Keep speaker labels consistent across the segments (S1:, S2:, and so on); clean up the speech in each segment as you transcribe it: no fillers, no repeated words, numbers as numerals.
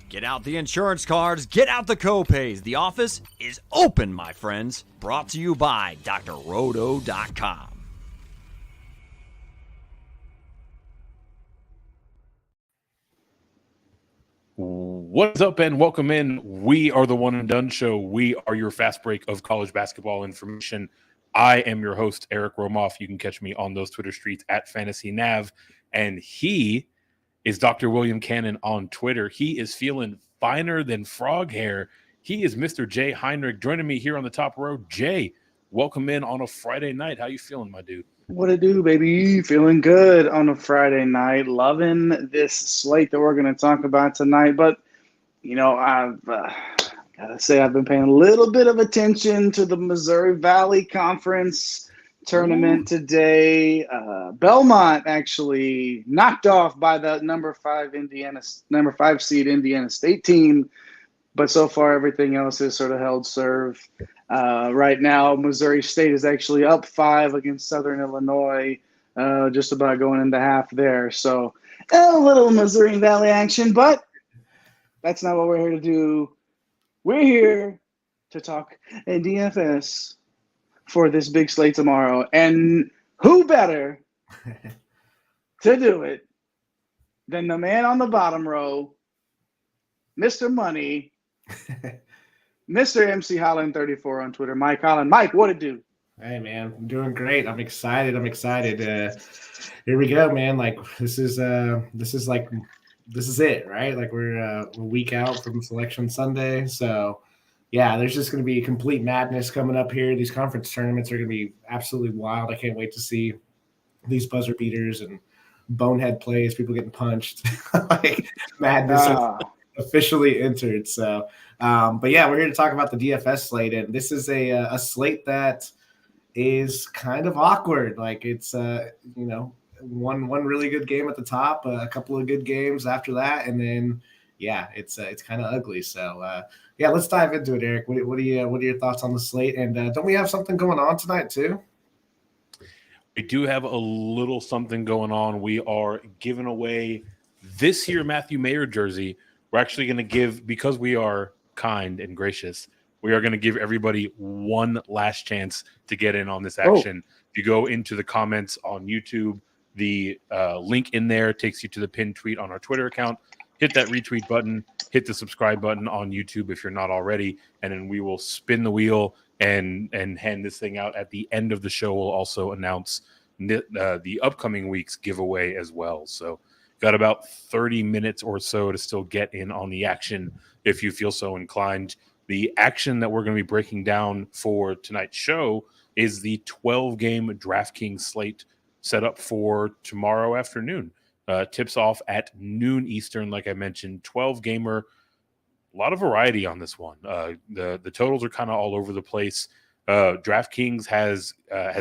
S1: Get out the insurance cards, get out the copays. The office is open, my friends. Brought to you by drroto.com.
S2: What's up and welcome in. We are the One and Done Show. We are your fast break of college basketball information. I am your host, Eric Romoff. You can catch me on those Twitter streets at FantasyNav. And he is Dr. William Cannon on Twitter. He is feeling finer than frog hair. He is Mr. Jay Heinrich joining me here on the top row. Jay, welcome in on a Friday night. How you feeling, my dude?
S3: What it do, baby? Feeling good on a Friday night. Loving this slate that we're going to talk about tonight. But, you know, I've got to say I've been paying a little bit of attention to the Missouri Valley Conference tournament today. Belmont actually knocked off by the number 5 seed Indiana State team. But so far, everything else has sort of held serve. Right now, Missouri State is actually up 5 against Southern Illinois, just about going into half there. So a little Missouri Valley action, but that's not what we're here to do. We're here to talk DFS for this big slate tomorrow. And who better to do it than the man on the bottom row, Mr. Money, Mr. MC Holland 34 on Twitter. Mike Holland. Mike, what it do?
S4: Hey man, I'm doing great. I'm excited. Here we go, man. Like this is it, right? Like we're a week out from Selection Sunday. So yeah, there's just going to be complete madness coming up here. These conference tournaments are going to be absolutely wild. I can't wait to see these buzzer beaters and bonehead plays, people getting punched. Like madness officially entered. So but yeah, we're here to talk about the DFS slate, and this is a slate that is kind of awkward. Like it's one really good game at the top, a couple of good games after that, and then yeah, it's kind of ugly. So yeah, let's dive into it, Eric. What are your thoughts on the slate? And don't we have something going on tonight too?
S2: We do have a little something going on. We are giving away this year Matthew Mayer jersey. We're actually going to give, because we are kind and gracious, we are going to give everybody one last chance to get in on this action. If you go into the comments on YouTube, the link in there takes you to the pinned tweet on our Twitter account. Hit that retweet button, hit the subscribe button on YouTube if you're not already, and then we will spin the wheel and hand this thing out. At the end of the show, we'll also announce the upcoming week's giveaway as well. So got about 30 minutes or so to still get in on the action if you feel so inclined. The action that we're going to be breaking down for tonight's show is the 12-game DraftKings slate set up for tomorrow afternoon. Tips off at noon Eastern, like I mentioned, 12-gamer. A lot of variety on this one. The totals are kind of all over the place. DraftKings has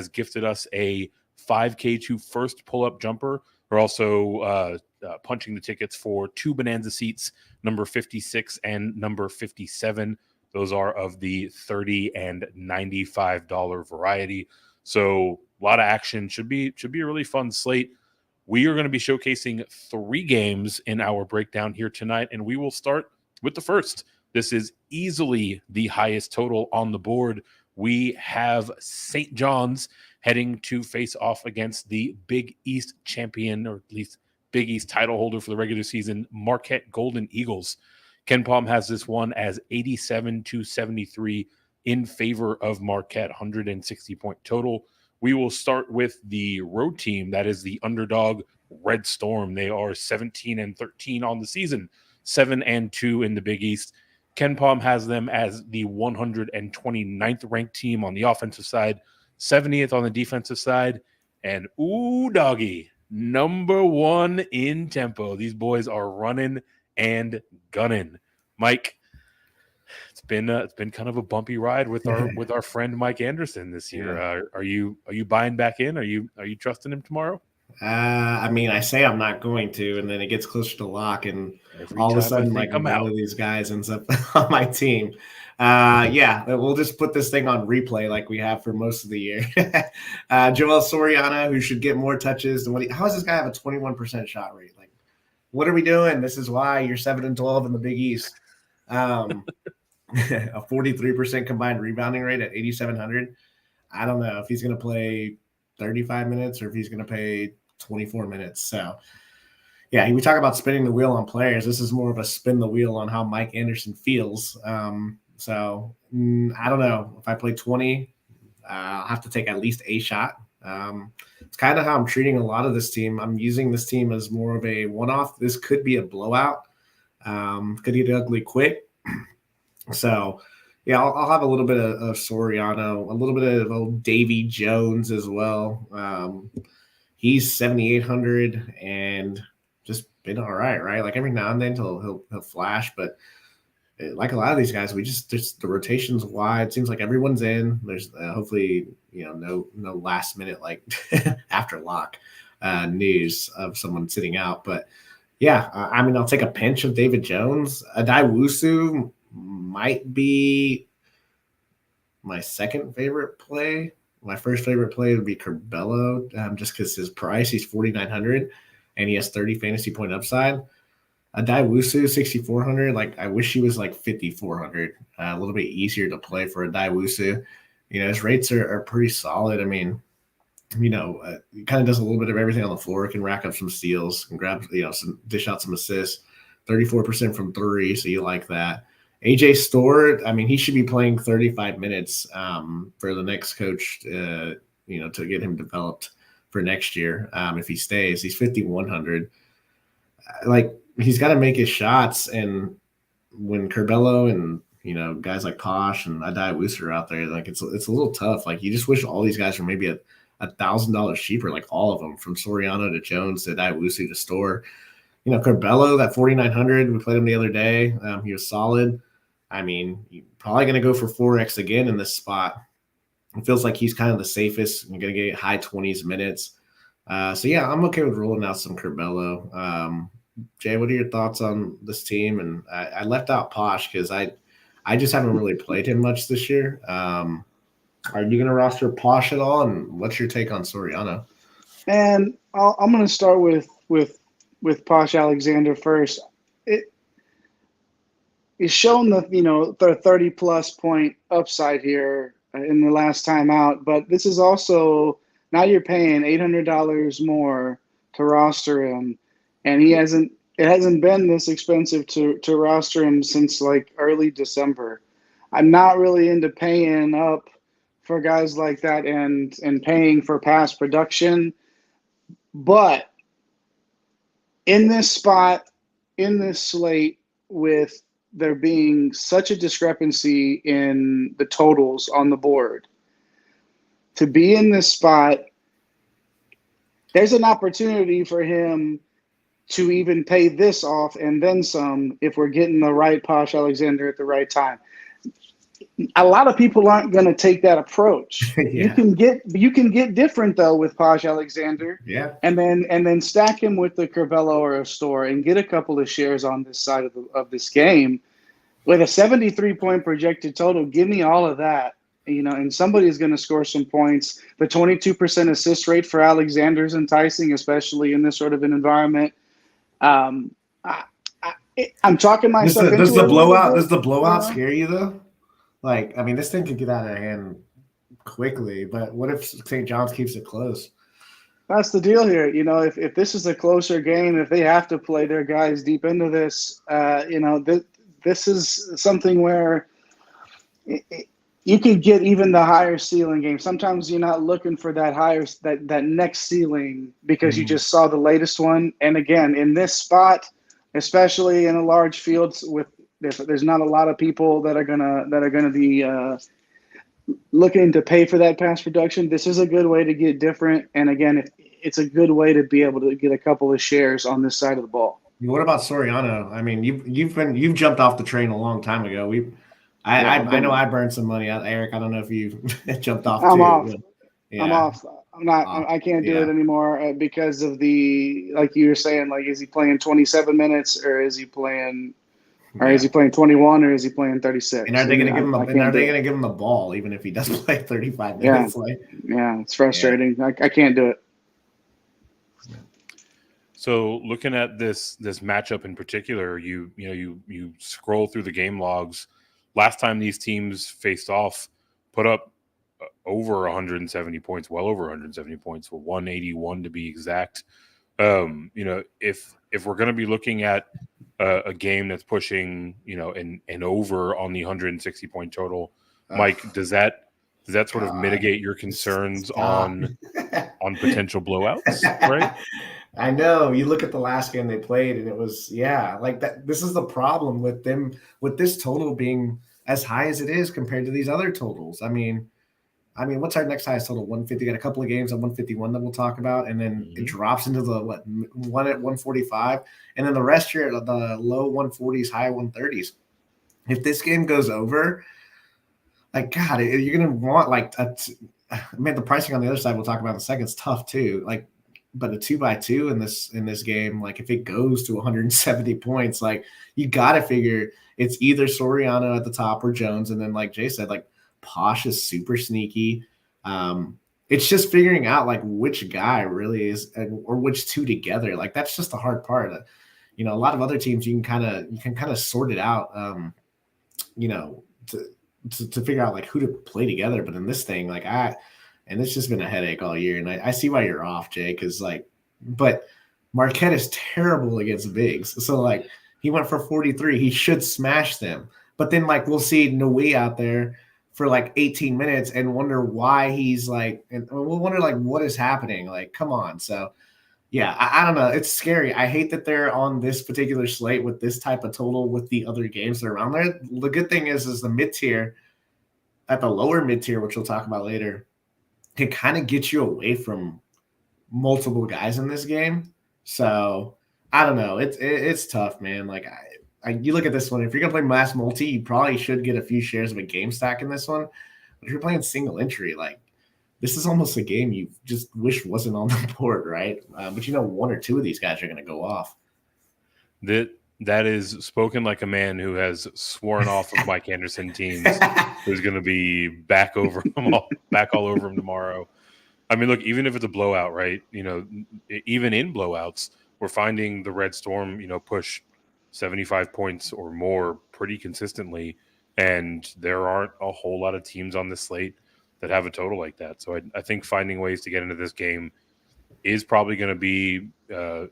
S2: gifted us a 5K to first pull-up jumper. We're also punching the tickets for 2 Bonanza seats, number 56 and number 57. Those are of the $30 and $95 variety. So a lot of action. Should be a really fun slate. We are going to be showcasing 3 games in our breakdown here tonight, and we will start with the first. This is easily the highest total on the board. We have St. John's heading to face off against the Big East champion, or at least Big East title holder for the regular season, Marquette Golden Eagles. Ken Palm has this one as 87-73 in favor of Marquette, 160-point total. We will start with the road team. That is the underdog Red Storm. They are 17-13 on the season, 7-2 in the Big East. Ken Palm has them as the 129th ranked team on the offensive side, 70th on the defensive side, and ooh, doggy, number 1 in tempo. These boys are running and gunning. Mike, it's been kind of a bumpy ride with our friend Mike Anderson this year.
S4: Yeah.
S2: Are you buying back in? Are you trusting him tomorrow?
S4: I mean, I say I'm not going to, and then it gets closer to lock, and all of a sudden, like one of these guys ends up on my team. Yeah, we'll just put this thing on replay like we have for most of the year. Joel Soriano, who should get more touches than how does this guy have a 21% shot rate? Like, What are we doing? This is why you're 7-12 in the Big East. A 43% combined rebounding rate at 8,700. I don't know if he's going to play 35 minutes or if he's going to play 24 minutes. So, yeah, we talk about spinning the wheel on players. This is more of a spin the wheel on how Mike Anderson feels. I don't know. If I play 20, I'll have to take at least a shot. It's kind of how I'm treating a lot of this team. I'm using this team as more of a one-off. This could be a blowout. Could get ugly quick. So, yeah, I'll have a little bit of Soriano, a little bit of old Davy Jones as well. He's 7,800 and just been all right? Like every now and then he'll flash, but like a lot of these guys, just the rotation's wide. It seems like everyone's in. There's hopefully no last minute like after lock news of someone sitting out. But yeah, I'll take a pinch of David Jones. Adaiwusu might be my second favorite play. My first favorite play would be Curbelo, just because his price, he's 4,900 and he has 30 fantasy point upside. Adaiwusu 6,400. Like I wish he was like 5,400. A little bit easier to play for Adaiwusu. His rates are pretty solid. I mean, he kind of does a little bit of everything on the floor. Can rack up some steals, can grab some dish out some assists. 34% from three, so you like that. AJ Storr, he should be playing 35 minutes for the next coach, to get him developed for next year. If he stays, he's 5,100. He's got to make his shots, and when Curbelo and guys like Posh and Adaiwusu are out there, it's a little tough. You just wish all these guys were maybe $1,000 cheaper, like all of them, from Soriano to Jones to Adaiwusu to Storr. Curbelo, that 4,900, we played him the other day. He was solid. You're probably going to go for 4X again in this spot. It feels like he's kind of the safest. You're going to get high 20s minutes. Yeah, I'm okay with rolling out some Curbelo. Jay, what are your thoughts on this team? And I left out Posh because I just haven't really played him much this year. Are you going to roster Posh at all? And what's your take on Soriano?
S3: And I'm going to start with Posh Alexander first. It's shown the 30-plus point upside here in the last time out, but this is also now you're paying $800 more to roster him, and it hasn't been this expensive to roster him since like early December. I'm not really into paying up for guys like that and paying for past production, but in this spot, in this slate, with there being such a discrepancy in the totals on the board, to be in this spot, there's an opportunity for him to even pay this off and then some if we're getting the right Posh Alexander at the right time. A lot of people aren't going to take that approach. Yeah. You can get different though with Posh Alexander.
S4: Yeah.
S3: And then stack him with the Curbelo or a Storr and get a couple of shares on this side of this game with a 73-point projected total. Give me all of that, and somebody's going to score some points. The 22% assist rate for Alexander is enticing, especially in this sort of an environment. I'm talking myself into
S4: Does the blowout scare you though? This thing could get out of hand quickly, but what if St. John's keeps it close?
S3: That's the deal here. If this is a closer game, if they have to play their guys deep into this, this is something where you can get even the higher ceiling game. Sometimes you're not looking for that next ceiling because you just saw the latest one. And again, in this spot, especially in a large field there's not a lot of people that are gonna be looking to pay for that pass production. This is a good way to get different, and again, it's a good way to be able to get a couple of shares on this side of the ball.
S4: What about Soriano? You've jumped off the train a long time ago. I know I burned some money. Eric, I don't know if you jumped off.
S3: I'm
S4: too.
S3: off.
S4: Yeah.
S3: I'm off. I'm not. I can't do it anymore because of the, like you were saying. Is he playing 27 minutes or is he playing? Or is he playing 21 or is he playing 36?
S4: And are they going to give him the ball even if he does play 35 minutes?
S3: Yeah, it's frustrating. I can't do it.
S2: So looking at this matchup in particular, you scroll through the game logs. Last time these teams faced off, put up over 170 points, well over 170 points, 181 to be exact. If we're going to be looking at a game that's pushing, an over on the 160 point total, Mike, does that sort of mitigate your concerns on potential blowouts, right?
S4: I know. You look at the last game they played, and it was like that. This is the problem with them, with this total being as high as it is compared to these other totals. I mean, what's our next highest total? 150. Got a couple of games at 151 that we'll talk about, and then it drops into the one at 145, and then the rest here at the low 140s, high 130s. If this game goes over, like God, you're gonna want the pricing on the other side we'll talk about in a second is tough too. But a 2x2 in this game, like if it goes to 170 points, like you got to figure it's either Soriano at the top or Jones, and then like Jay said, like Posh is super sneaky. It's just figuring out like which guy really is, or which two together. Like that's just the hard part. A lot of other teams you can kind of sort it out. To figure out like who to play together. But in this thing, and it's just been a headache all year. And I see why you're off, Jay, because but Marquette is terrible against bigs. So he went for 43. He should smash them. But then we'll see Noe out there for 18 minutes and wonder why he's and we'll wonder what is happening. Come on. So yeah, I don't know. It's scary. I hate that they're on this particular slate with this type of total with the other games that are around there. The good thing is the mid-tier, at the lower mid-tier, which we'll talk about later, can kind of get you away from multiple guys in this game. So I don't know. It's tough, man. You look at this one. If you're gonna play mass multi, you probably should get a few shares of a game stack in this one. But if you're playing single entry, this is almost a game you just wish wasn't on the board, right? But one or two of these guys are gonna go off.
S2: That is spoken like a man who has sworn off of Mike Anderson teams, who's going to be back all over him tomorrow. I mean, look, even if it's a blowout, right? Even in blowouts, we're finding the Red Storm, push 75 points or more pretty consistently, and there aren't a whole lot of teams on this slate that have a total like that. So I think finding ways to get into this game is probably going to be, a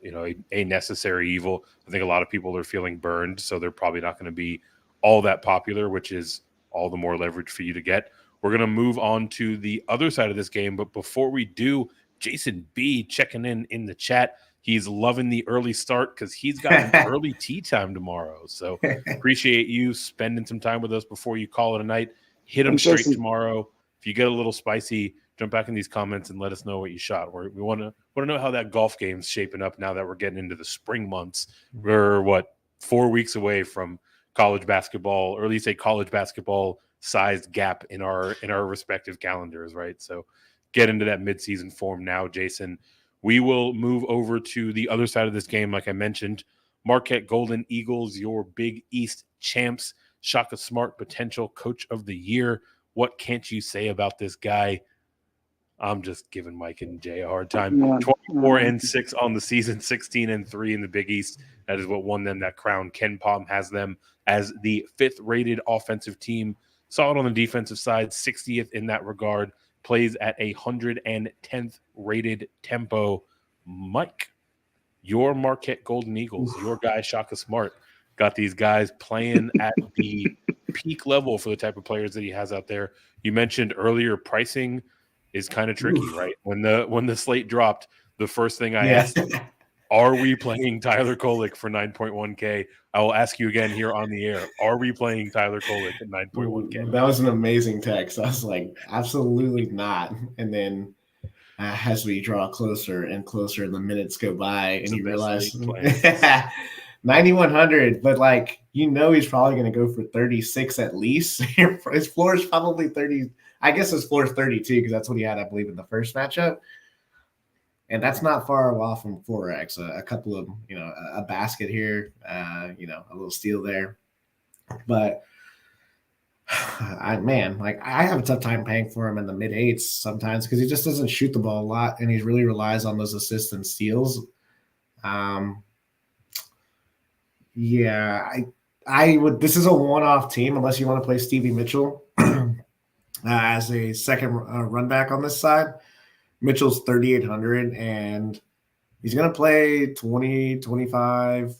S2: necessary evil. I think a lot of people are feeling burned, so they're probably not going to be all that popular, which is all the more leverage for you to get. We're going to move on to the other side of this game, but before we do, Jason B checking in the chat. He's loving the early start because he's got an early tea time tomorrow. So appreciate you spending some time with us before you call it a night. Hit him straight tomorrow. If you get a little spicy, jump back in these comments and let us know what you shot. We want to know how that golf game's shaping up now that we're getting into the spring months. We're 4 weeks away from college basketball, or at least a college basketball sized gap in our respective calendars, right? So get into that midseason form now, Jason. We will move over to the other side of this game. Like I mentioned, Marquette Golden Eagles, your Big East champs. Shaka Smart, potential coach of the year. What can't you say about this guy? I'm just giving Mike and Jay a hard time. 24-6 on the season, 16-3 in the Big East. That is what won them that crown. Ken Palm has them as the 5th rated offensive team. Solid on the defensive side, 60th in that regard. Plays at 110th rated tempo. Mike, your Marquette Golden Eagles, your guy Shaka Smart, got these guys playing at the peak level for the type of players that he has out there. You mentioned earlier pricing is kind of tricky, right? When the slate dropped, the first thing I asked, are we playing Tyler Kolek for 9.1K? I will ask you again here on the air. Are we playing Tyler Kolek at 9.1K?
S4: That was an amazing text. I was like, absolutely not. And then as we draw closer and closer and the minutes go by and you realize 9,100, but he's probably going to go for 36 at least. His floor is probably 30. I guess his floor is 32 because that's what he had, I believe, in the first matchup. And that's not far off from 4X. A couple of, a basket here, a little steal there. But I have a tough time paying for him in the mid 8s sometimes because he just doesn't shoot the ball a lot and he really relies on those assists and steals. Um, yeah, I would. This is a one-off team unless you want to play Stevie Mitchell as a second run back on this side. Mitchell's 3,800, and he's going to play 20, 25,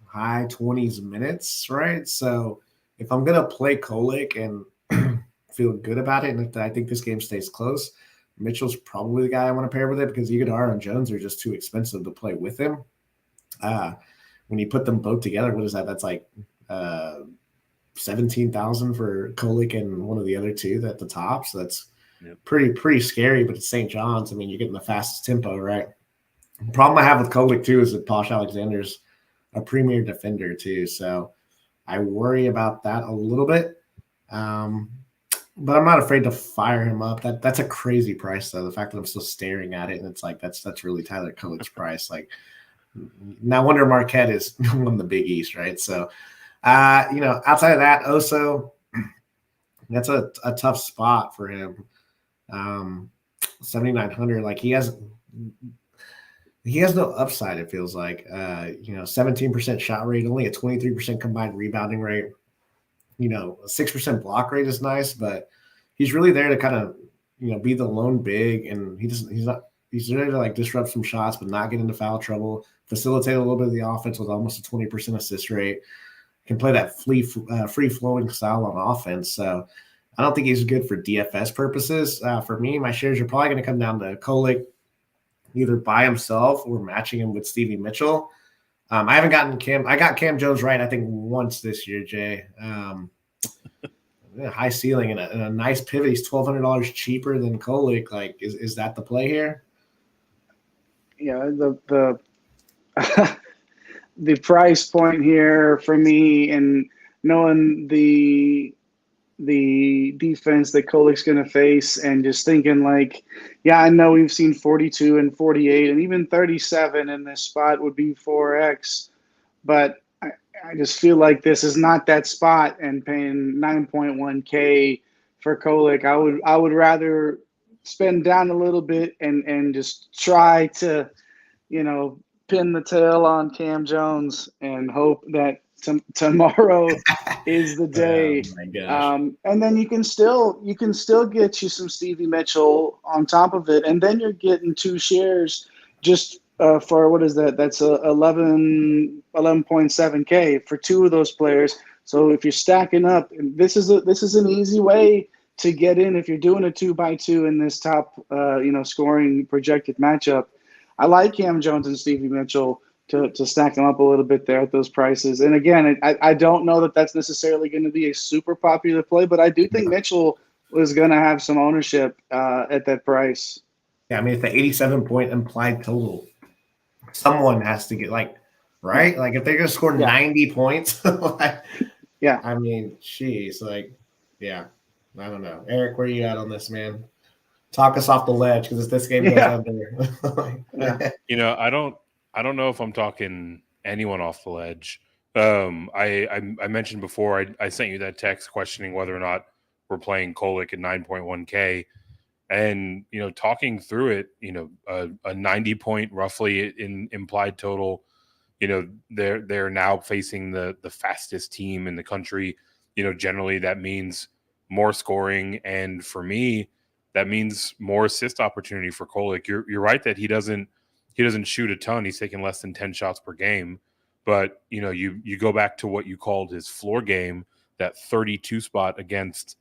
S4: high 20s minutes, right? So if I'm going to play Kolek and feel good about it, and if I think this game stays close, Mitchell's probably the guy I want to pair with it because Iguodala and Jones are just too expensive to play with him. When you put them both together, what is that? That's like 17,000 for Kolek and one of the other two at the top. So that's pretty scary. But it's St. John's. I mean, you're getting the fastest tempo, right? The problem I have with Kolek too is that Posh Alexander's a premier defender too. So I worry about that a little bit. But I'm not afraid to fire him up. That's a crazy price though. The fact that I'm still staring at it and it's like that's really Tyler Kolek's price. Like, no wonder Marquette is one of the Big East, right? So, outside of that, Oso, that's a tough spot for him. 7,900, like he has no upside. It feels like 17% shot rate, only a 23% combined rebounding rate. A 6% block rate is nice, but he's really there to kind of be the lone big, and he's there to like disrupt some shots, but not get into foul trouble. Facilitate a little bit of the offense with almost a 20% assist rate. Can play that free flowing style on offense. So I don't think he's good for DFS purposes. For me, my shares are probably going to come down to Kolek either by himself or matching him with Stevie Mitchell. I haven't gotten Cam. I got Cam Jones right, I think, once this year, Jay. High ceiling and a nice pivot. He's $1,200 cheaper than Kolek. Like, is that the play here?
S3: Yeah, the the price point here for me, and knowing the defense that Kolek's going to face, and just thinking like, yeah, I know we've seen 42 and 48 and even 37 in this spot would be 4X, but I just feel like this is not that spot, and paying 9.1K for Kolek, I would rather spend down a little bit and just try to, pin the tail on Cam Jones and hope that tomorrow is the day.
S4: Oh my gosh.
S3: And then you can still get you some Stevie Mitchell on top of it, and then you're getting two shares just for what is that? That's 11.7K for two of those players. So if you're stacking up, this is an easy way to get in if you're doing a 2x2 in this top scoring projected matchup. I like Cam Jones and Stevie Mitchell to stack them up a little bit there at those prices. And again, I don't know that that's necessarily going to be a super popular play, but I do think Mitchell was going to have some ownership at that price.
S4: Yeah, I mean, it's the 87-point implied total. Someone has to get right? Like if they're going to score 90 points,
S3: yeah.
S4: I mean, geez, I don't know. Eric, where are you at on this, man? Talk us off the ledge because if this game goes under.
S2: I don't know if I'm talking anyone off the ledge. I mentioned before I sent you that text questioning whether or not we're playing Kolek at 9.1K, and talking through it, a 90-point roughly in implied total. They're now facing the fastest team in the country. Generally that means more scoring, and for me, that means more assist opportunity for Kolek. You're right that he doesn't shoot a ton. He's taking less than 10 shots per game. But, you go back to what you called his floor game, that 32 spot against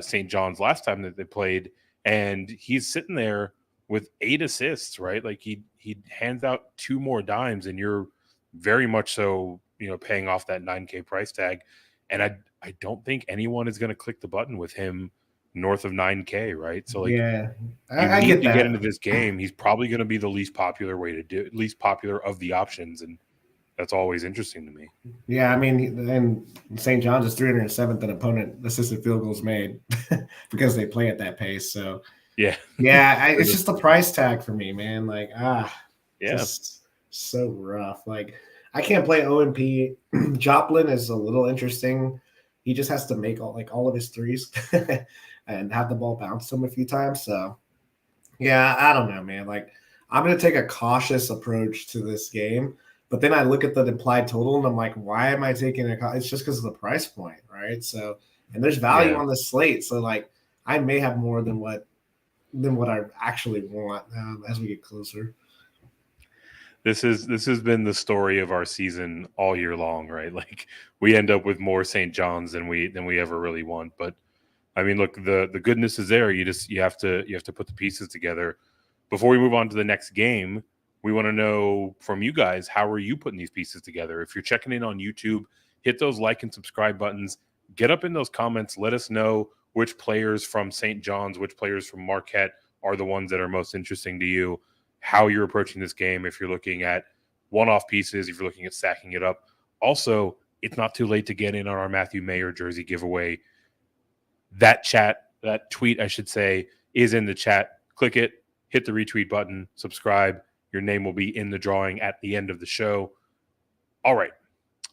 S2: St. John's last time that they played, and he's sitting there with 8 assists, right? Like he hands out 2 more dimes, and you're very much so, paying off that 9K price tag. And I don't think anyone is going to click the button with him north of 9K, right? So I get to get into this game. He's probably going to be the least popular of the options, and that's always interesting to me.
S4: Yeah, I mean, and St. John's is 307th in opponent assisted field goals made because they play at that pace. So it's just the price tag for me, man. Just so rough. Like I can't play OMP. Joplin is a little interesting. He just has to make all of his threes and have the ball bounce to him a few times. So, yeah, I don't know, man. Like, I'm going to take a cautious approach to this game. But then I look at the implied total and I'm like, why am I taking it's just because of the price point, right? So, and there's value on the slate. So like I may have more than what I actually want as we get closer.
S2: This has been the story of our season all year long, right? Like we end up with more St. John's than we ever really want. But I mean, look, the goodness is there. You have to put the pieces together. Before we move on to the next game, we want to know from you guys, how are you putting these pieces together? If you're checking in on YouTube, hit those like and subscribe buttons. Get up in those comments. Let us know which players from St. John's, which players from Marquette are the ones that are most interesting to you, how you're approaching this game, if you're looking at one-off pieces, if you're looking at stacking it up. Also, it's not too late to get in on our Matthew Mayer jersey giveaway. That tweet, I should say, is in the chat. Click it, hit the retweet button, subscribe. Your name will be in the drawing at the end of the show. All right,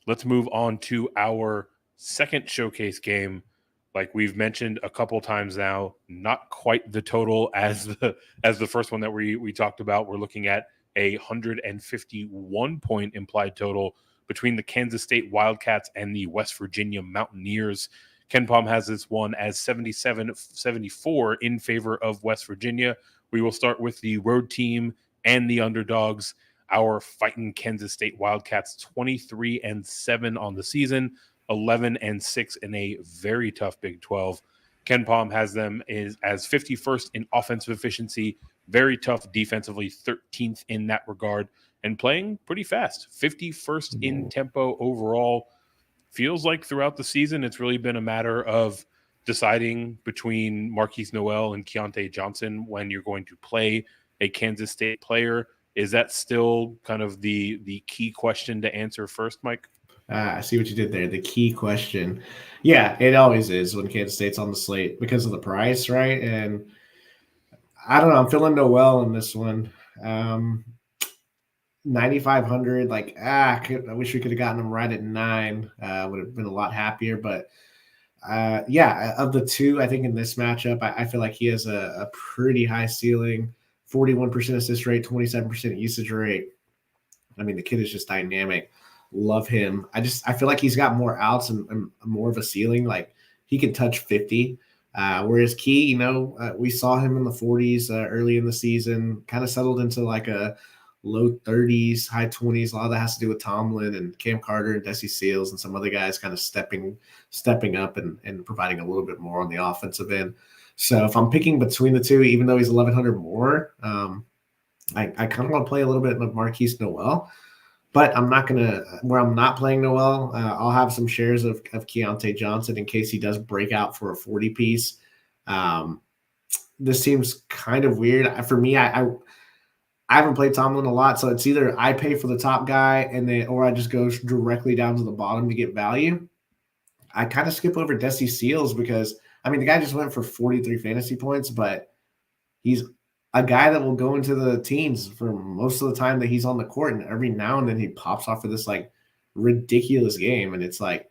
S2: let's move on to our second showcase game. Like we've mentioned a couple times now, not quite the total as the first one that we talked about. We're looking at a 151-point implied total between the Kansas State Wildcats and the West Virginia Mountaineers. KenPom has this one as 77-74 in favor of West Virginia. We will start with the road team and the underdogs. Our fighting Kansas State Wildcats, 23-7 on the season, 11-6 in a very tough Big 12. KenPom has them as 51st in offensive efficiency, very tough defensively, 13th in that regard, and playing pretty fast, 51st in tempo overall. Feels like throughout the season, it's really been a matter of deciding between Marquise Noel and Keontae Johnson when you're going to play a Kansas State player. Is that still kind of the key question to answer first, Mike?
S4: I see what you did there. The key question. Yeah, it always is when Kansas State's on the slate because of the price, right? And I don't know. I'm feeling Noel in this one. 9,500. Like, I wish we could have gotten him right at 9. Would have been a lot happier. But of the two, I think in this matchup, I feel like he has a pretty high ceiling. 41% assist rate, 27% usage rate. I mean, the kid is just dynamic. Love him. I feel like he's got more outs and more of a ceiling. Like he can touch 50. Whereas Key, we saw him in the 40s early in the season, kind of settled into like a low 30s, high 20s. A lot of that has to do with Tomlin and Cam Carter and Desi Seals and some other guys kind of stepping up and providing a little bit more on the offensive end. So if I'm picking between the two, even though he's 1,100 more, I kind of want to play a little bit of Marquise Noel. But I'm not going to – where I'm not playing Noel, I'll have some shares of Keontae Johnson in case he does break out for a 40-piece. This seems kind of weird. For me, I haven't played Tomlin a lot, so it's either I pay for the top guy or I just go directly down to the bottom to get value. I kind of skip over Desi Seals because, I mean, the guy just went for 43 fantasy points, but he's – a guy that will go into the teens for most of the time that he's on the court, and every now and then he pops off for this like ridiculous game, and it's like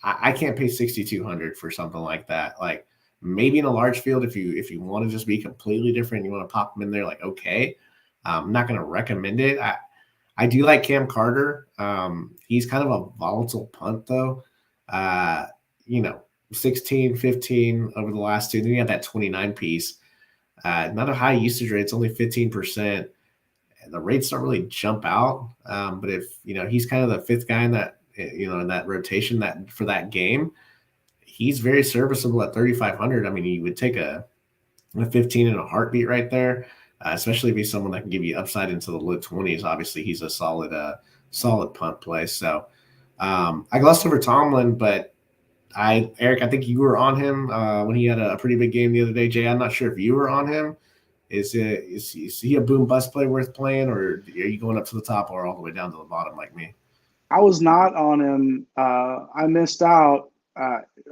S4: I can't pay 6,200 for something like that. Like maybe in a large field, if you want to just be completely different, you want to pop him in there, like okay. I'm not going to recommend it. I do like Cam Carter. He's kind of a volatile punt though. 16, 15 over the last two. Then you have that 29 piece. Not a high usage rate. It's only 15%. The rates don't really jump out. But if, he's kind of the fifth guy in that, in that rotation that for that game, he's very serviceable at 3,500. I mean, you would take a 15 in a heartbeat right there, especially if he's someone that can give you upside into the low 20s. Obviously, he's a solid punt play. So I glossed over Tomlin, but Eric, I think you were on him when he had a pretty big game the other day. Jay, I'm not sure if you were on him. Is he a boom bust play worth playing, or are you going up to the top or all the way down to the bottom like me?
S3: I was not on him. I missed out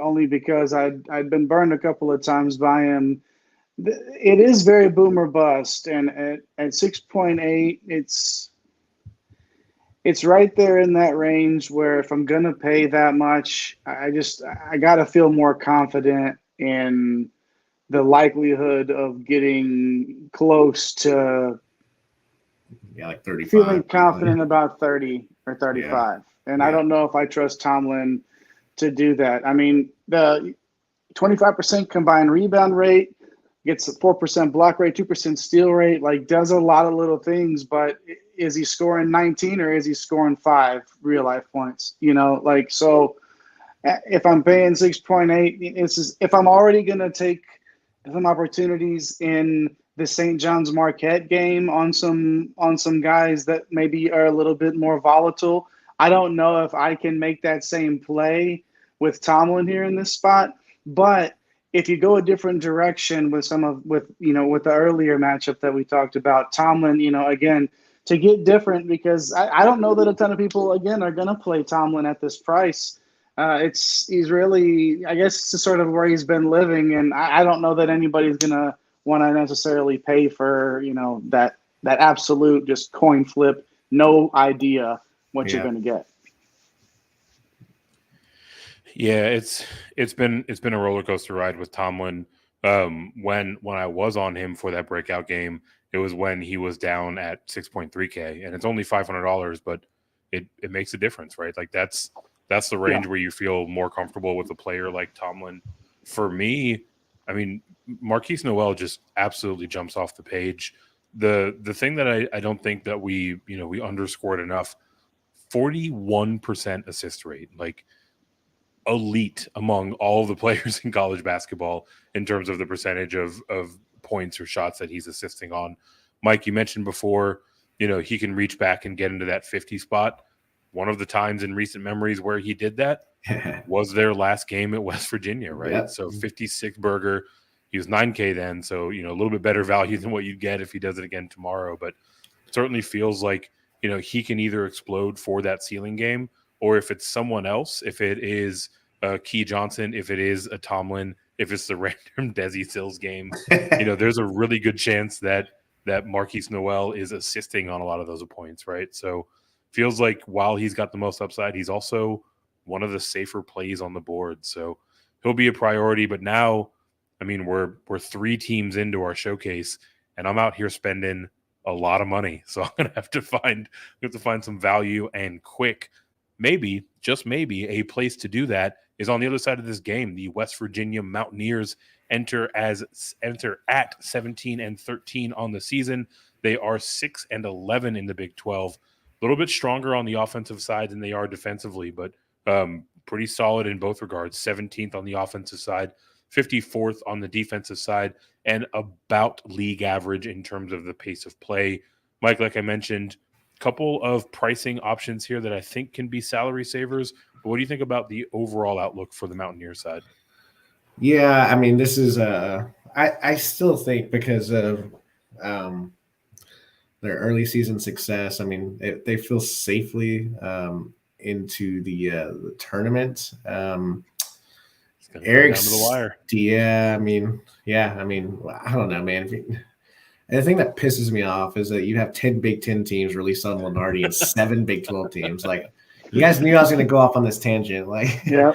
S3: only because I'd been burned a couple of times by him. It is very boomer bust, and at 6.8, it's right there in that range where if I'm going to pay that much, I got to feel more confident in the likelihood of getting close to
S4: like 35.
S3: Feeling confident about 30 or 35. Yeah. And I don't know if I trust Tomlin to do that. I mean, the 25% combined rebound rate, gets a 4% block rate, 2% steal rate, like does a lot of little things, but is he scoring 19 or is he scoring 5 real life points? Like, so if I'm paying 6.8, if I'm already going to take some opportunities in the St. John's Marquette game on some guys that maybe are a little bit more volatile, I don't know if I can make that same play with Tomlin here in this spot. But if you go a different direction with with the earlier matchup that we talked about, Tomlin, again, to get different, because I don't know that a ton of people, again, are going to play Tomlin at this price. He's really, I guess it's sort of where he's been living, and I don't know that anybody's going to want to necessarily pay for, that absolute just coin flip, no idea what you're going to get.
S2: Yeah, it's been a roller coaster ride with Tomlin. When I was on him for that breakout game, it was when he was down at 6.3K, and it's only $500, but it makes a difference, right? Like that's the range where you feel more comfortable with a player like Tomlin. For me, I mean, Marquise Noel just absolutely jumps off the page. The thing that I don't think that we underscored enough, 41% assist rate, like elite among all of the players in college basketball in terms of the percentage of points or shots that he's assisting on. Mike, you mentioned before, he can reach back and get into that 50 spot. One of the times in recent memories where he did that was their last game at West Virginia, right? Yep. So 56 burger. He was 9K then, so a little bit better value than what you'd get if he does it again tomorrow. But it certainly feels like he can either explode for that ceiling game, or if it's someone else, if it is Key Johnson, if it is a Tomlin, if it's the random Desi Sills game, there's a really good chance that Marquise Noel is assisting on a lot of those points, right? So feels like while he's got the most upside, he's also one of the safer plays on the board. So he'll be a priority. But now, I mean, we're 3 teams into our showcase, and I'm out here spending a lot of money. So I'm gonna have to find some value and quick. Maybe, just maybe, a place to do that is on the other side of this game. The West Virginia Mountaineers enter at 17-13 on the season. They are 6-11 in the Big 12. A little bit stronger on the offensive side than they are defensively, but pretty solid in both regards. 17th on the offensive side, 54th on the defensive side, and about league average in terms of the pace of play. Mike, like I mentioned, couple of pricing options here that I think can be salary savers. But what do you think about the overall outlook for the Mountaineers side?
S4: Yeah, I mean, this is I still think because of their early season success, I mean, they feel safely into the tournament. Eric's
S2: down to the wire.
S4: Yeah, I mean, I don't know, man. And the thing that pisses me off is that you have 10 Big Ten teams released on Lenardi and 7 Big 12 teams. Like, you guys knew I was going to go off on this tangent. Like,
S3: yeah,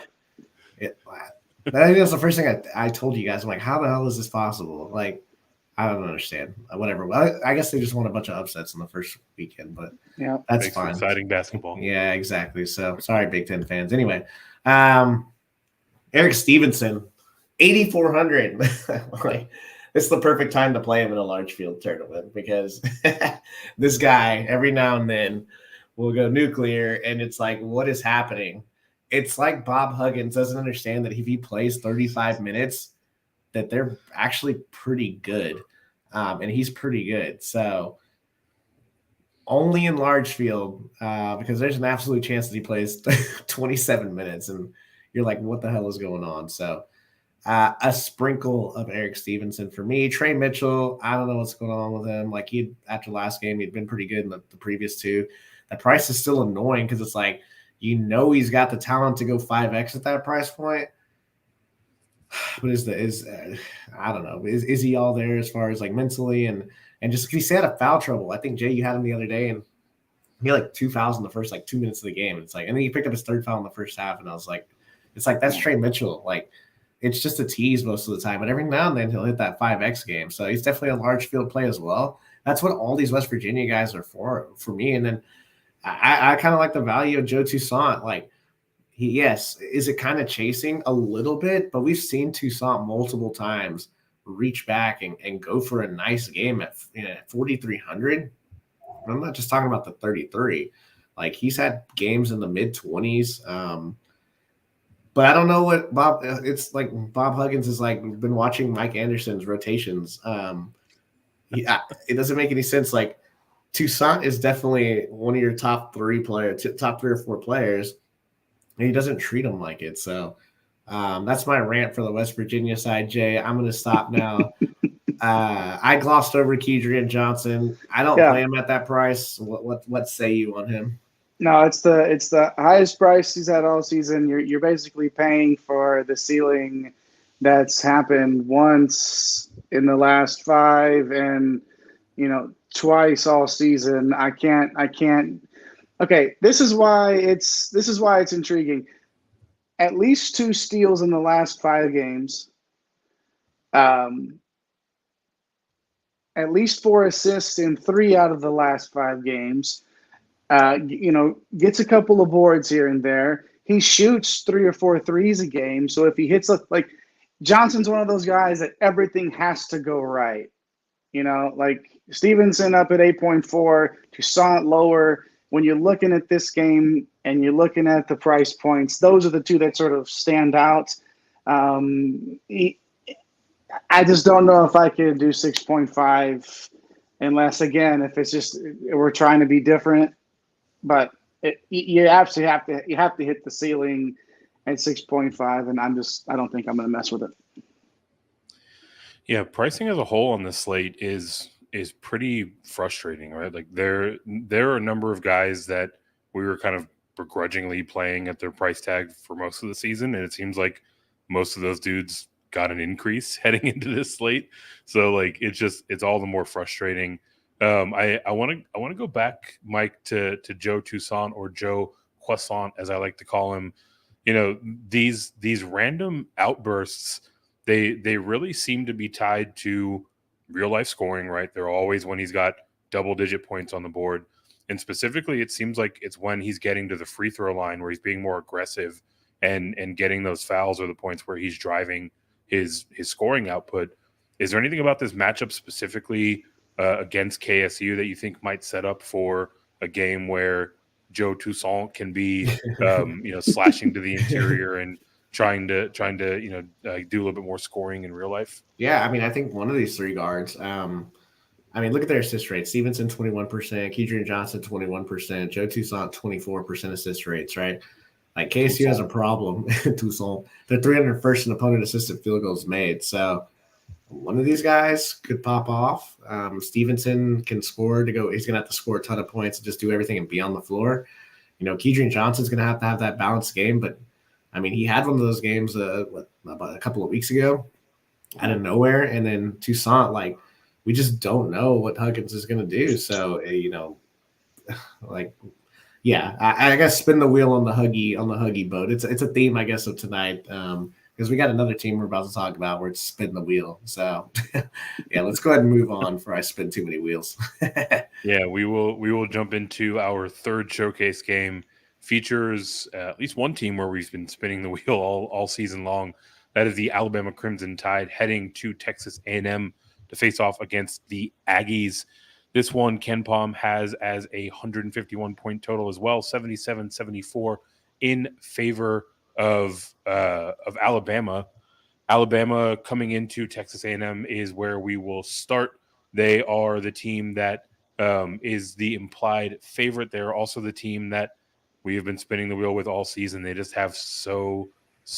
S4: I think that's the first thing I told you guys. I'm like, how the hell is this possible? Like, I don't understand. Whatever. Well, I guess they just won a bunch of upsets in the first weekend, but
S3: yeah,
S4: that's fine.
S2: Exciting basketball.
S4: Yeah, exactly. So sorry, Big Ten fans. Anyway, Eric Stevenson, 8,400. Like, it's the perfect time to play him in a large field tournament because this guy every now and then will go nuclear, and it's like, what is happening? It's like Bob Huggins doesn't understand that if he plays 35 minutes, that they're actually pretty good, and he's pretty good. So only in large field because there's an absolute chance that he plays 27 minutes, and you're like, what the hell is going on? So a sprinkle of Eric Stevenson for me. Trey Mitchell, I don't know what's going on with him. Like, after last game, he'd been pretty good in the previous 2. The price is still annoying because it's like, he's got the talent to go 5X at that price point. But I don't know. Is he all there as far as like mentally and just because he stayed out of foul trouble? I think, Jay, you had him the other day, and he had like 2 fouls in the first like 2 minutes of the game. It's like, and then he picked up his 3rd foul in the first half, and I was like, it's like, that's Trey Mitchell. Like, it's just a tease most of the time, but every now and then he'll hit that 5X game. So he's definitely a large field play as well. that's what all these West Virginia guys are for me. And then I kind of like the value of Joe Toussaint. Like, is it kind of chasing a little bit, but we've seen Toussaint multiple times reach back and go for a nice game at 4,300. I'm not just talking about the 33. Like, he's had games in the mid 20s. But I don't know what it's like. Bob Huggins is like, been watching Mike Anderson's rotations. It doesn't make any sense. Like, Toussaint is definitely one of your top 3 or 4 players, and he doesn't treat them like it. So that's my rant for the West Virginia side, Jay. I'm going to stop now. I glossed over Kedrian Johnson. I don't play him at that price. What say you on him?
S3: No, it's the highest price he's had all season. You're basically paying for the ceiling that's happened once in the last 5 and twice all season. I can't. Okay, this is why it's intriguing. At least 2 steals in the last 5 games. At least 4 assists in 3 out of the last 5 games. Gets a couple of boards here and there. He shoots 3 or 4 threes a game. So if he hits like Johnson's one of those guys that everything has to go right. Like Stevenson up at 8.4, Toussaint lower. When you're looking at this game and you're looking at the price points, those are the 2 that sort of stand out. I just don't know if I could do 6.5 unless, again, if it's just we're trying to be different. But you absolutely have to hit the ceiling at 6.5, and I don't think I'm going to mess with it.
S2: Yeah, pricing as a whole on this slate is pretty frustrating, right? Like there are a number of guys that we were kind of begrudgingly playing at their price tag for most of the season, and it seems like most of those dudes got an increase heading into this slate. So like it's all the more frustrating. I want to go back, Mike, to Joe Toussaint, or Joe Croissant, as I like to call him. These random outbursts, they really seem to be tied to real life scoring, right? They're always when he's got double-digit points on the board, and specifically, it seems like it's when he's getting to the free throw line where he's being more aggressive and getting those fouls or the points where he's driving his scoring output. Is there anything about this matchup specifically against KSU that you think might set up for a game where Joe Toussaint can be, slashing to the interior and trying to do a little bit more scoring in real life?
S4: Yeah, I mean, I think one of these 3 guards. Look at their assist rate. Stevenson 21%, Kedrian Johnson 21%, Joe Toussaint 24% assist rates. Right, like KSU has a problem. Toussaint, they're 301st in opponent assisted field goals made. So one of these guys could pop off. Stevenson can score to go. He's going to have to score a ton of points and just do everything and be on the floor. Kedrian Johnson's going to have that balanced game. But, I mean, he had one of those games about a couple of weeks ago out of nowhere. And then Toussaint, like, we just don't know what Huggins is going to do. So, I guess spin the wheel on the Huggy boat. It's a theme, I guess, of tonight. Because we got another team we're about to talk about where it's spin the wheel. So, yeah, let's go ahead and move on before I spin too many wheels.
S2: Yeah, we will jump into our 3rd showcase game. Features at least one team where we've been spinning the wheel all season long. That is the Alabama Crimson Tide heading to Texas A&M to face off against the Aggies. This one, Ken Palm has as a 151-point total as well, 77-74 in favor of Alabama. Alabama coming into Texas A&M is where we will start. They are the team that is the implied favorite. They're also the team that we have been spinning the wheel with all season. They just have so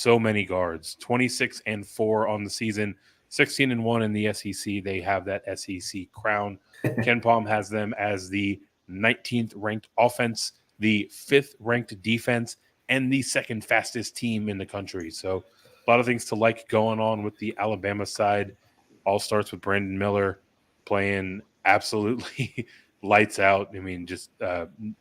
S2: many guards. 26-4 on the season, 16-1 in the SEC. They have that SEC crown. Ken Palm has them as the 19th ranked offense, the 5th ranked defense, and the 2nd fastest team in the country. So a lot of things to like going on with the Alabama side. All starts with Brandon Miller playing absolutely lights out. I mean, just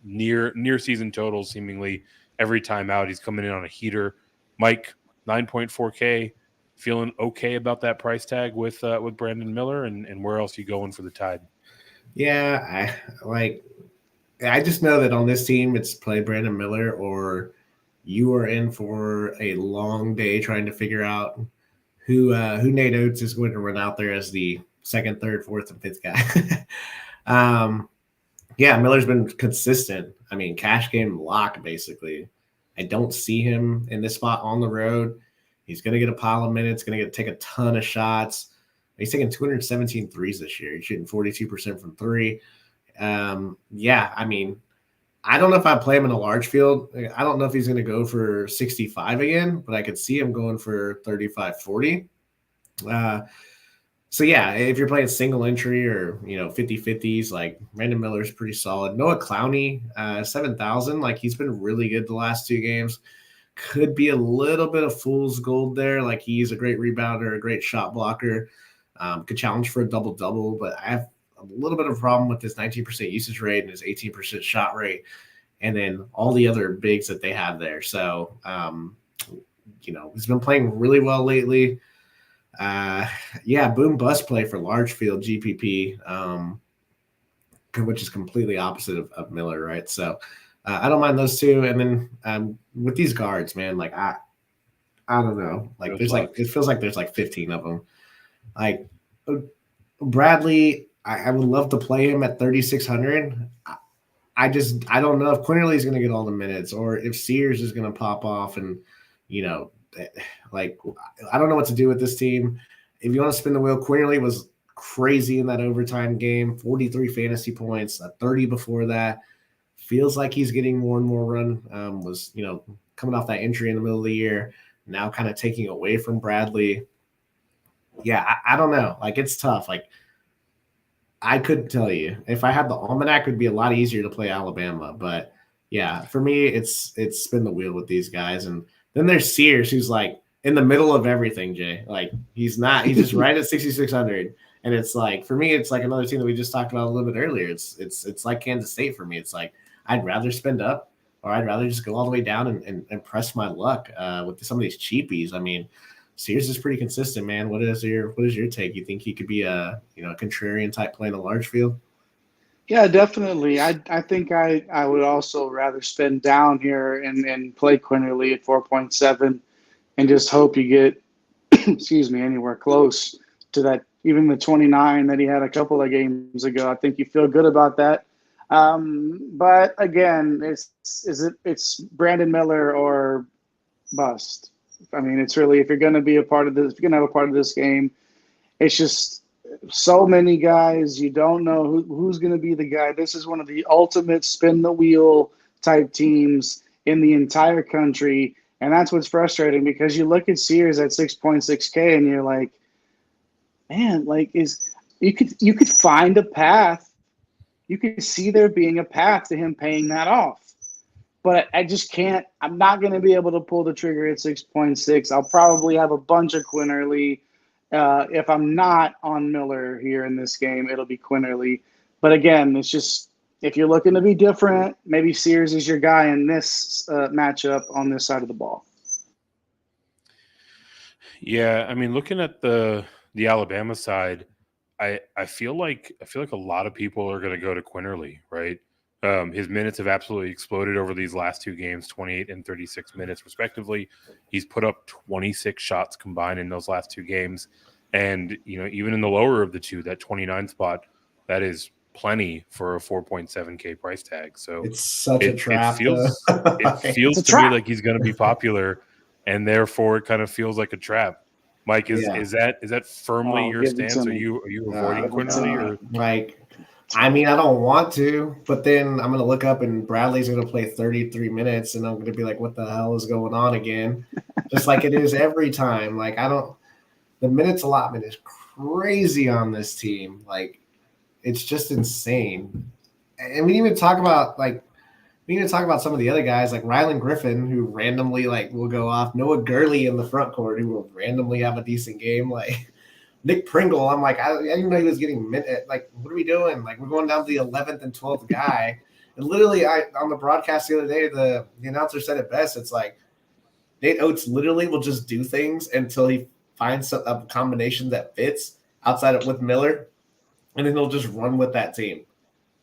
S2: near season totals seemingly every time out. He's coming in on a heater. Mike, 9.4K, feeling okay about that price tag with Brandon Miller, and where else you going for the Tide?
S4: Yeah, I just know that on this team, it's play Brandon Miller or you are in for a long day trying to figure out who Nate Oates is going to run out there as the second, third, fourth, and fifth guy. Yeah, Miller's been consistent. I mean, cash game lock, basically. I don't see him in this spot on the road. He's going to get a pile of minutes, going to take a ton of shots. He's taking 217 threes this year. He's shooting 42% from three. Yeah, I mean, I don't know if I play him in a large field. I don't know if he's going to go for 65 again, but I could see him going for 35, 40. So, yeah, if you're playing single entry or, 50-50s, like Brandon Miller's pretty solid. Noah Clowney, 7,000. Like, he's been really good the last two games. Could be a little bit of fool's gold there. Like, he's a great rebounder, a great shot blocker. Could challenge for a double-double, but I have a little bit of a problem with his 19% usage rate and his 18% shot rate, and then all the other bigs that they have there. So, he's been playing really well lately. Yeah, boom bust play for large field GPP, which is completely opposite of Miller, right? So I don't mind those two. And then with these guards, man, like I don't know, like it feels like there's like 15 of them. Like Bradley, I would love to play him at 3,600. I don't know if Quinterly is going to get all the minutes or if Sears is going to pop off and, like, I don't know what to do with this team. If you want to spin the wheel, Quinterly was crazy in that overtime game, 43 fantasy points, 30 before that. Feels like he's getting more and more run. Was, coming off that injury in the middle of the year, now kind of taking away from Bradley. Yeah, I don't know. Like, it's tough. Like, I couldn't tell you. If I had the almanac, it would be a lot easier to play Alabama. But, yeah, for me, it's spin the wheel with these guys. And then there's Sears, who's, like, in the middle of everything, Jay. Like, he's just right at 6,600. And it's like, for me, it's like another team that we just talked about a little bit earlier. It's like Kansas State for me. It's like, I'd rather spend up or I'd rather just go all the way down and press my luck with some of these cheapies. I mean, Sears is pretty consistent, man. What is your take? You think he could be a contrarian type play in a large field?
S3: Yeah, definitely. I think I would also rather spend down here and play Quinterly at 4.7 and just hope you get anywhere close to that, even the 29 that he had a couple of games ago. I think you feel good about that. But again, it's Brandon Miller or bust. I mean, it's really, if you're going to be a part of this, if you're going to have a part of this game, it's just so many guys. You don't know who's going to be the guy. This is one of the ultimate spin the wheel type teams in the entire country. And that's what's frustrating, because you look at Sears at 6.6K and you're like, man, like you could find a path. You could see there being a path to him paying that off. But I just can't. I'm not going to be able to pull the trigger at 6.6. I'll probably have a bunch of Quinterly. If I'm not on Miller here in this game, it'll be Quinterly. But again, it's just, if you're looking to be different, maybe Sears is your guy in this matchup on this side of the ball.
S2: Yeah, I mean, looking at the Alabama side, I feel like a lot of people are going to go to Quinterly, right? His minutes have absolutely exploded over these last two games, 28 and 36 minutes respectively. He's put up 26 shots combined in those last two games. And, even in the lower of the two, that 29 spot, that is plenty for a 4.7K price tag. So
S4: it's such a trap.
S2: It feels to me like he's going to be popular, and therefore it kind of feels like a trap. Mike, is that firmly your stance? Are you avoiding Quinterly, or
S4: like? I mean, I don't want to, but then I'm going to look up and Bradley's going to play 33 minutes and I'm going to be like, what the hell is going on again? Just like it is every time. Like, the minutes allotment is crazy on this team. Like, it's just insane. And we didn't even talk about some of the other guys like Rylan Griffin, who randomly will go off. Noah Gurley in the front court, who will randomly have a decent game. Like, Nick Pringle, I'm like, I didn't know he was getting minute. Like, what are we doing? Like, we're going down to the 11th and 12th guy. And literally, on the broadcast the other day, the announcer said it best. It's like, Nate Oates literally will just do things until he finds a combination that fits outside of with Miller. and then they'll just run with that team.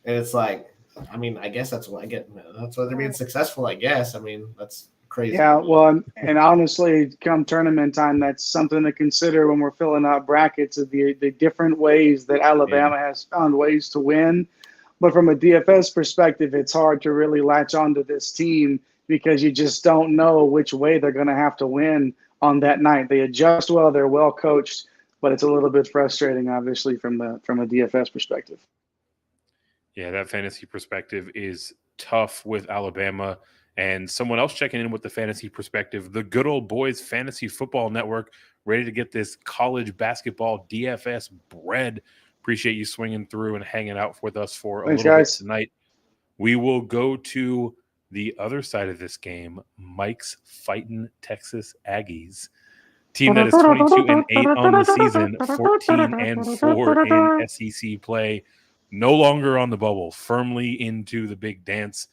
S4: And it's like, I mean, I guess that's why they're being successful, I guess. I mean, that's crazy.
S3: Yeah, well, and honestly, come tournament time, that's something to consider when we're filling out brackets of the different ways that Alabama has found ways to win. But from a DFS perspective, it's hard to really latch onto this team because you just don't know which way they're going to have to win on that night. They adjust well, they're well coached, but it's a little bit frustrating, obviously, from a DFS perspective.
S2: Yeah, that fantasy perspective is tough with Alabama. And someone else checking in with the fantasy perspective, the Good Old Boys Fantasy Football Network, ready to get this college basketball DFS bread. Appreciate you swinging through and hanging out with us for a little bit tonight. We will go to the other side of this game. Mike's fighting Texas Aggies. Team that is 22-8 on the season, 14-4 in SEC play. No longer on the bubble, firmly into the big dance.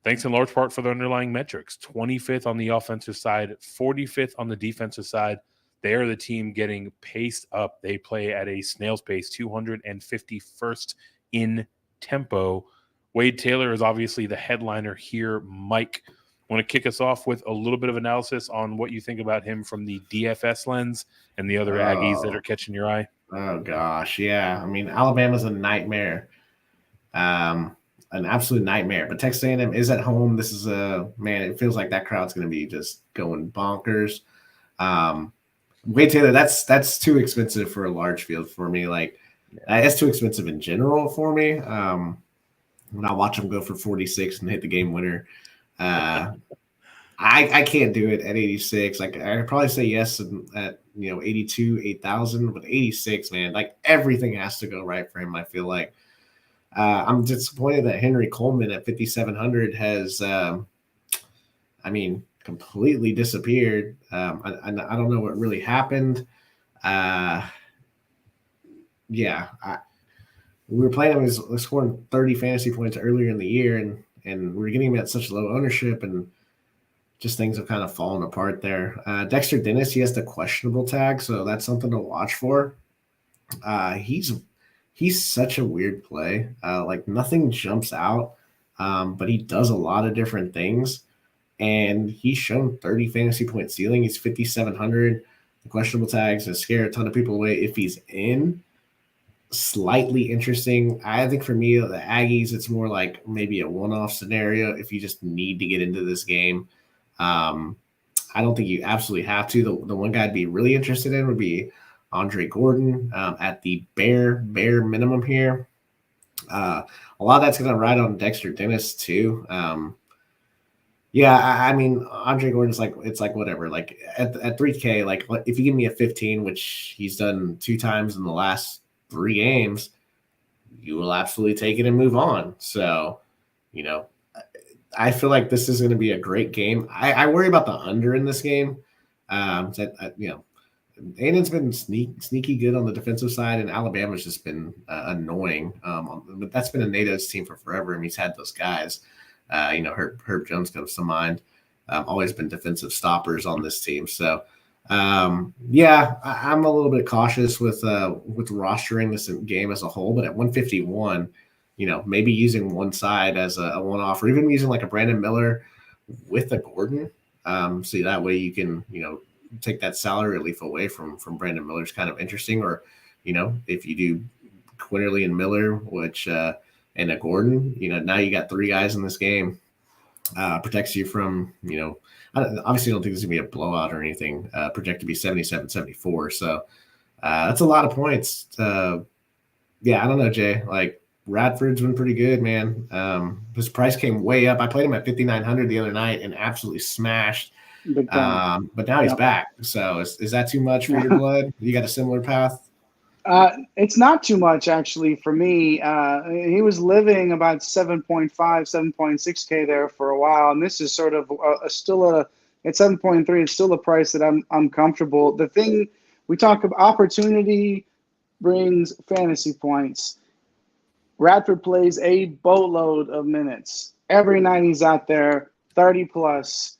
S2: Thanks in large part for the underlying metrics. 25th on the offensive side, 45th on the defensive side. They are the team getting paced up. They play at a snail's pace, 251st in tempo. Wade Taylor is obviously the headliner here. Mike, want to kick us off with a little bit of analysis on what you think about him from the DFS lens and the other Aggies that are catching your eye?
S4: Oh, gosh, yeah. I mean, Alabama's a nightmare. An absolute nightmare. But Texas A&M is at home. This is it feels like that crowd's going to be just going bonkers. Wade Taylor, that's too expensive for a large field for me. Like, it's too expensive in general for me. When I watch him go for 46 and hit the game winner, I can't do it at 86. Like, I'd probably say yes at 82, 8,000, but 86, man, like everything has to go right for him. I feel like. I'm disappointed that Henry Coleman at 5,700 has, completely disappeared. I don't know what really happened. We were playing him. He was scoring 30 fantasy points earlier in the year, and we're getting him at such low ownership, and just things have kind of fallen apart there. Dexter Dennis, he has the questionable tag, so that's something to watch for. He's such a weird play. Like, nothing jumps out, but he does a lot of different things. And he's shown 30 fantasy point ceiling. He's 5,700. The questionable tags and scare a ton of people away if he's in. Slightly interesting. I think for me, the Aggies, it's more like maybe a one-off scenario if you just need to get into this game. I don't think you absolutely have to. The one guy I'd be really interested in would be Andre Gordon at the bare minimum here. A lot of that's going to ride on Dexter Dennis too. Andre Gordon's it's like whatever. Like at 3K, like if you give me a 15, which he's done 2 times in the last 3 games, you will absolutely take it and move on. So, I feel like this is going to be a great game. I worry about the under in this game. A&M's been sneaky good on the defensive side, and Alabama's just been annoying. But that's been a NATO's team for forever, and he's had those guys. Herb Jones comes to mind. Always been defensive stoppers on this team. So, I'm a little bit cautious with rostering this game as a whole. But at 151, maybe using one side as a one-off, or even using like a Brandon Miller with a Gordon. So that way you can, take that salary relief away from Brandon Miller's kind of interesting. Or, if you do Quinterly and Miller, which and a Gordon, now you got 3 guys in this game. Protects you from, obviously don't think this is going to be a blowout or anything. Projected to be 77-74. So that's a lot of points. I don't know, Jay. Like, Radford's been pretty good, man. His price came way up. I played him at 5,900 the other night and absolutely smashed. But now he's back. So is that too much for your blood? You got a similar path?
S3: It's not too much, actually, for me. He was living about 7.5, 7.6K there for a while, and this is sort of still at 7.3. It's still a price that I'm comfortable. The thing we talk about, opportunity brings fantasy points. Radford plays a boatload of minutes. Every night he's out there, 30 plus.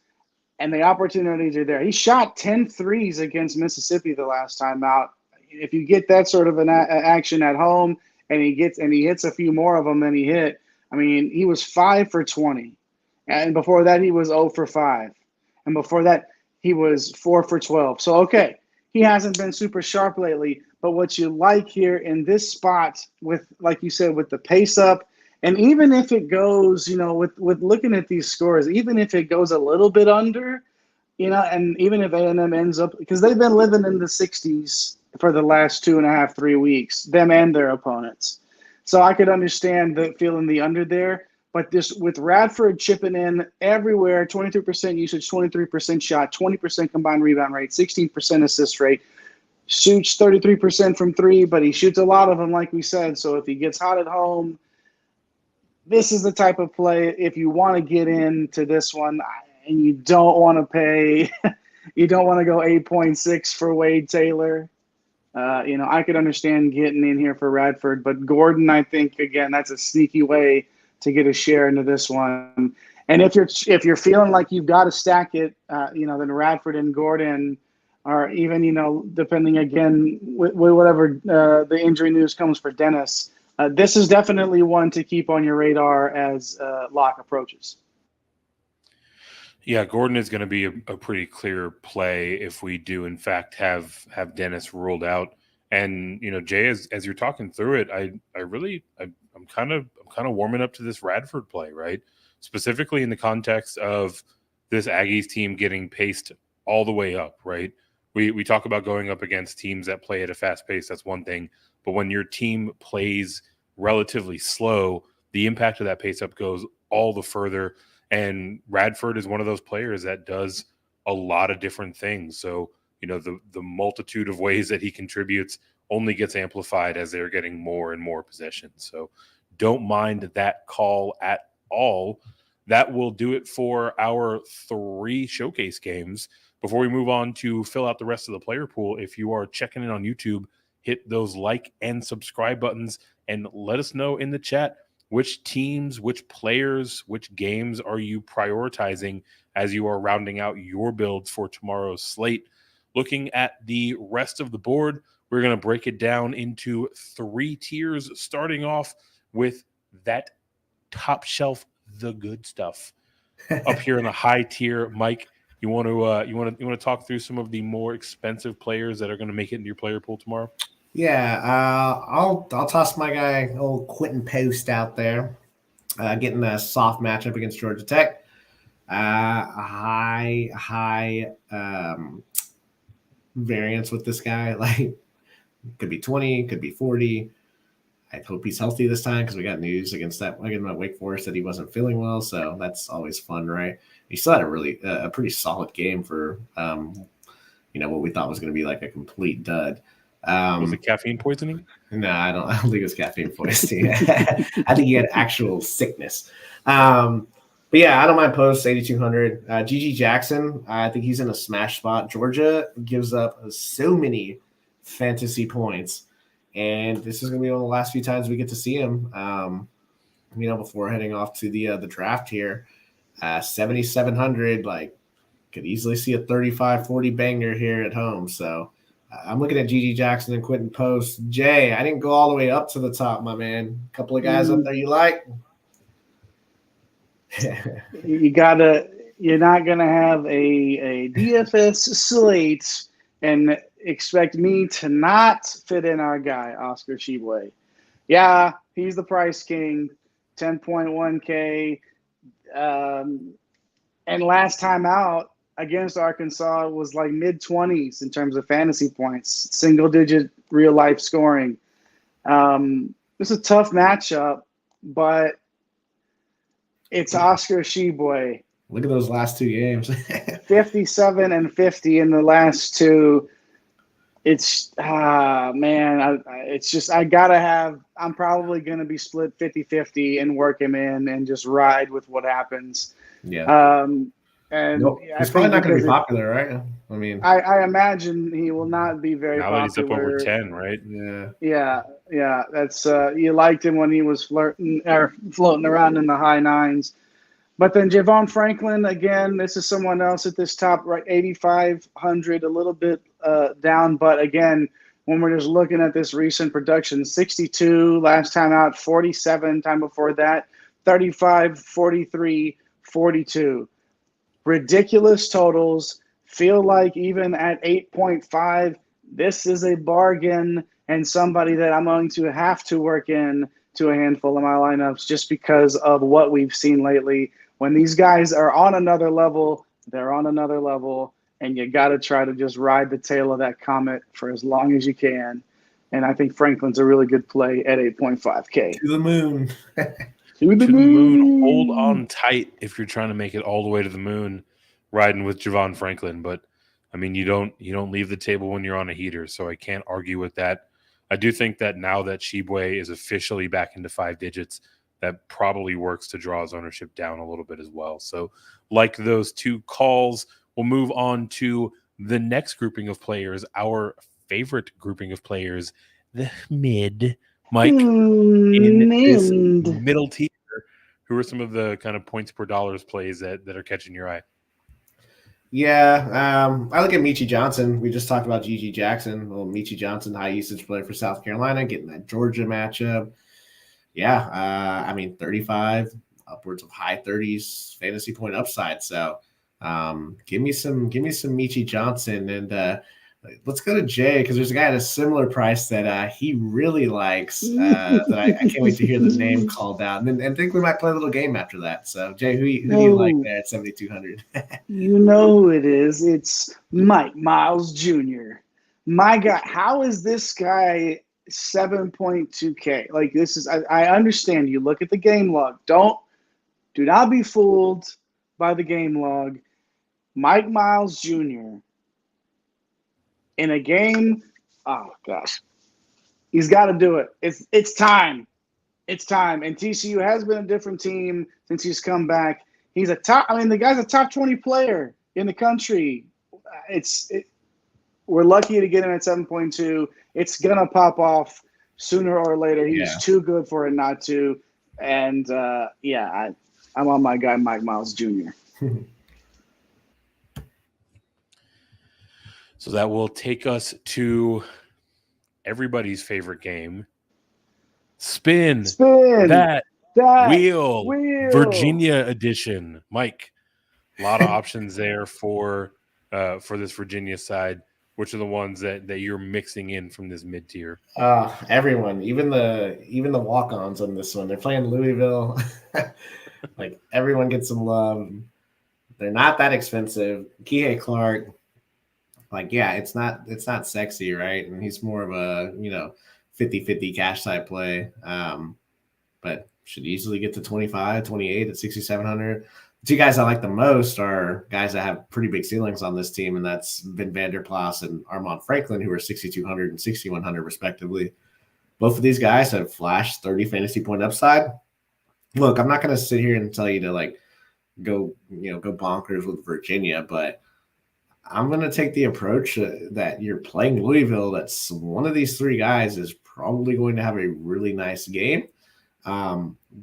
S3: And the opportunities are there. He shot 10 threes against Mississippi the last time out. If you get that sort of an action at home, and he hits a few more of them than he hit. I mean, he was 5 for 20, and before that he was 0 for 5, and before that he was 4 for 12. So okay, he hasn't been super sharp lately. But what you like here in this spot with, like you said, with the pace up, and even if it goes, with looking at these scores, even if it goes a little bit under, and even if A&M ends up, because they've been living in the 60s for the last 2.5, 3 weeks, them and their opponents. So I could understand feeling the under there. But this with Radford chipping in everywhere, 23% usage, 23% shot, 20% combined rebound rate, 16% assist rate, shoots 33% from three, but he shoots a lot of them, like we said. So if he gets hot at home, this is the type of play, if you want to get into this one and you don't want to pay, you don't want to go 8.6 for Wade Taylor. I could understand getting in here for Radford, but Gordon, I think, again, that's a sneaky way to get a share into this one. And if you're feeling like you've got to stack it, then Radford and Gordon, or even, depending again with whatever the injury news comes for Dennis, this is definitely one to keep on your radar as lock approaches.
S2: Yeah, Gordon is going to be a pretty clear play if we do, in fact, have Dennis ruled out. And Jay, as you're talking through it, I'm kind of warming up to this Radford play, right? Specifically in the context of this Aggies team getting paced all the way up, right? We talk about going up against teams that play at a fast pace. That's one thing. But when your team plays relatively slow, the impact of that pace up goes all the further. And Radford is one of those players that does a lot of different things. So, the multitude of ways that he contributes only gets amplified as they're getting more and more possessions. So don't mind that call at all. That will do it for our 3 showcase games. Before we move on to fill out the rest of the player pool, if you are checking in on YouTube, hit those like and subscribe buttons and let us know in the chat which teams, which players, which games are you prioritizing as you are rounding out your builds for tomorrow's slate. Looking at the rest of the board, we're going to break it down into 3 tiers, starting off with that top shelf, the good stuff. Up here in the high tier, Mike, you want to talk through some of the more expensive players that are going to make it into your player pool tomorrow?
S4: Yeah, I'll toss my guy old Quentin Post out there, getting a soft matchup against Georgia Tech. High variance with this guy, like could be 20, could be 40. I hope he's healthy this time because we got news against Wake Forest that he wasn't feeling well, so that's always fun, right? He still had a pretty solid game for what we thought was going to be like a complete dud.
S2: Was it caffeine poisoning?
S4: No, I don't think it was caffeine poisoning. I think he had actual sickness. But yeah, I don't mind Post 8,200. GG Jackson, I think he's in a smash spot. Georgia gives up so many fantasy points, and this is going to be one of the last few times we get to see him. Before heading off to the draft here, 7,700. Like, could easily see a 35-40 banger here at home. So I'm looking at GG Jackson and Quentin Post. Jay, I didn't go all the way up to the top, my man. A couple of guys up there you like?
S3: You're not gonna have a DFS slate and expect me to not fit in our guy, Oscar Tshiebwe. Yeah, he's the price king, 10.1K. And last time out against Arkansas was like mid-20s in terms of fantasy points, single-digit real-life scoring. It's a tough matchup, but it's Oscar Tshiebwe.
S4: Look at those last 2 games.
S3: 57 and 50 in the last 2. It's it's just I'm probably going to be split 50-50 and work him in and just ride with what happens.
S4: Yeah.
S3: And
S4: he's probably not going to be popular, right? I mean,
S3: I imagine he will not be very popular.
S2: Now he's up over 10, right?
S3: Yeah. That's you liked him when he was floating around in the high 9s. But then Javon Franklin, again, this is someone else at this top, right? 8,500, a little bit down. But again, when we're just looking at this recent production. 62 last time out, 47 time before that, 35, 43, 42. Ridiculous totals. Feel like even at 8.5, this is a bargain and somebody that I'm going to have to work in to a handful of my lineups just because of what we've seen lately. When these guys are on another level, they're on another level, and you got to try to just ride the tail of that comet for as long as you can. And I think Franklin's a really good play at 8.5K.
S4: To the moon.
S3: To the moon.
S2: Hold on tight if you're trying to make it all the way to the moon, riding with Javon Franklin. But I mean, you don't leave the table when you're on a heater, so I can't argue with that. I do think that now that Shibwe is officially back into 5 digits, that probably works to draw his ownership down a little bit as well. So, like those two calls, we'll move on to the next grouping of players, our favorite grouping of players, the mid. Mike, in this middle tier, who are some of the kind of points per dollars plays that are catching your eye?
S4: Yeah, I look at Michi Johnson. We just talked about Gigi Jackson. Well, Michi Johnson, high usage player for South Carolina, getting that Georgia matchup. Yeah, I mean, 35, upwards of high 30s fantasy point upside. So give me some Michi Johnson, and let's go to Jay because there's a guy at a similar price that he really likes. That I can't wait to hear the name called out, and think we might play a little game after that. So Jay, who do you like there at 7,200?
S3: You know who it is. It's Mike Miles Jr. My God, how is this guy 7.2K? Like, this is, I understand you look at the game log. Do not be fooled by the game log. Mike Miles Jr. in a game, oh gosh, he's got to do it. It's time. It's time. And TCU has been a different team since he's come back. He's the guy's a top 20 player in the country. We're lucky to get him at 7.2. It's going to pop off sooner or later. He's too good for it not to. And, I'm on my guy, Mike Miles Jr.
S2: So that will take us to everybody's favorite game. Spin that wheel. Virginia edition. Mike, a lot of options there for this Virginia side. Which are the ones that you're mixing in from this mid tier?
S4: Everyone, even the walk-ons on this one. They're playing Louisville. Like, everyone gets some love. They're not that expensive. Kihei Clark, like, yeah, it's not sexy, right? And he's more of a 50-50 cash side play. But should easily get to 25, 28 at 6,700. The two guys I like the most are guys that have pretty big ceilings on this team, and that's Ben Vanderplas and Armand Franklin, who are 6,200 and 6,100 respectively. Both of these guys have flashed 30 fantasy point upside. Look, I'm not going to sit here and tell you to go bonkers with Virginia, but I'm going to take the approach that you're playing Louisville. That's one of these three guys is probably going to have a really nice game.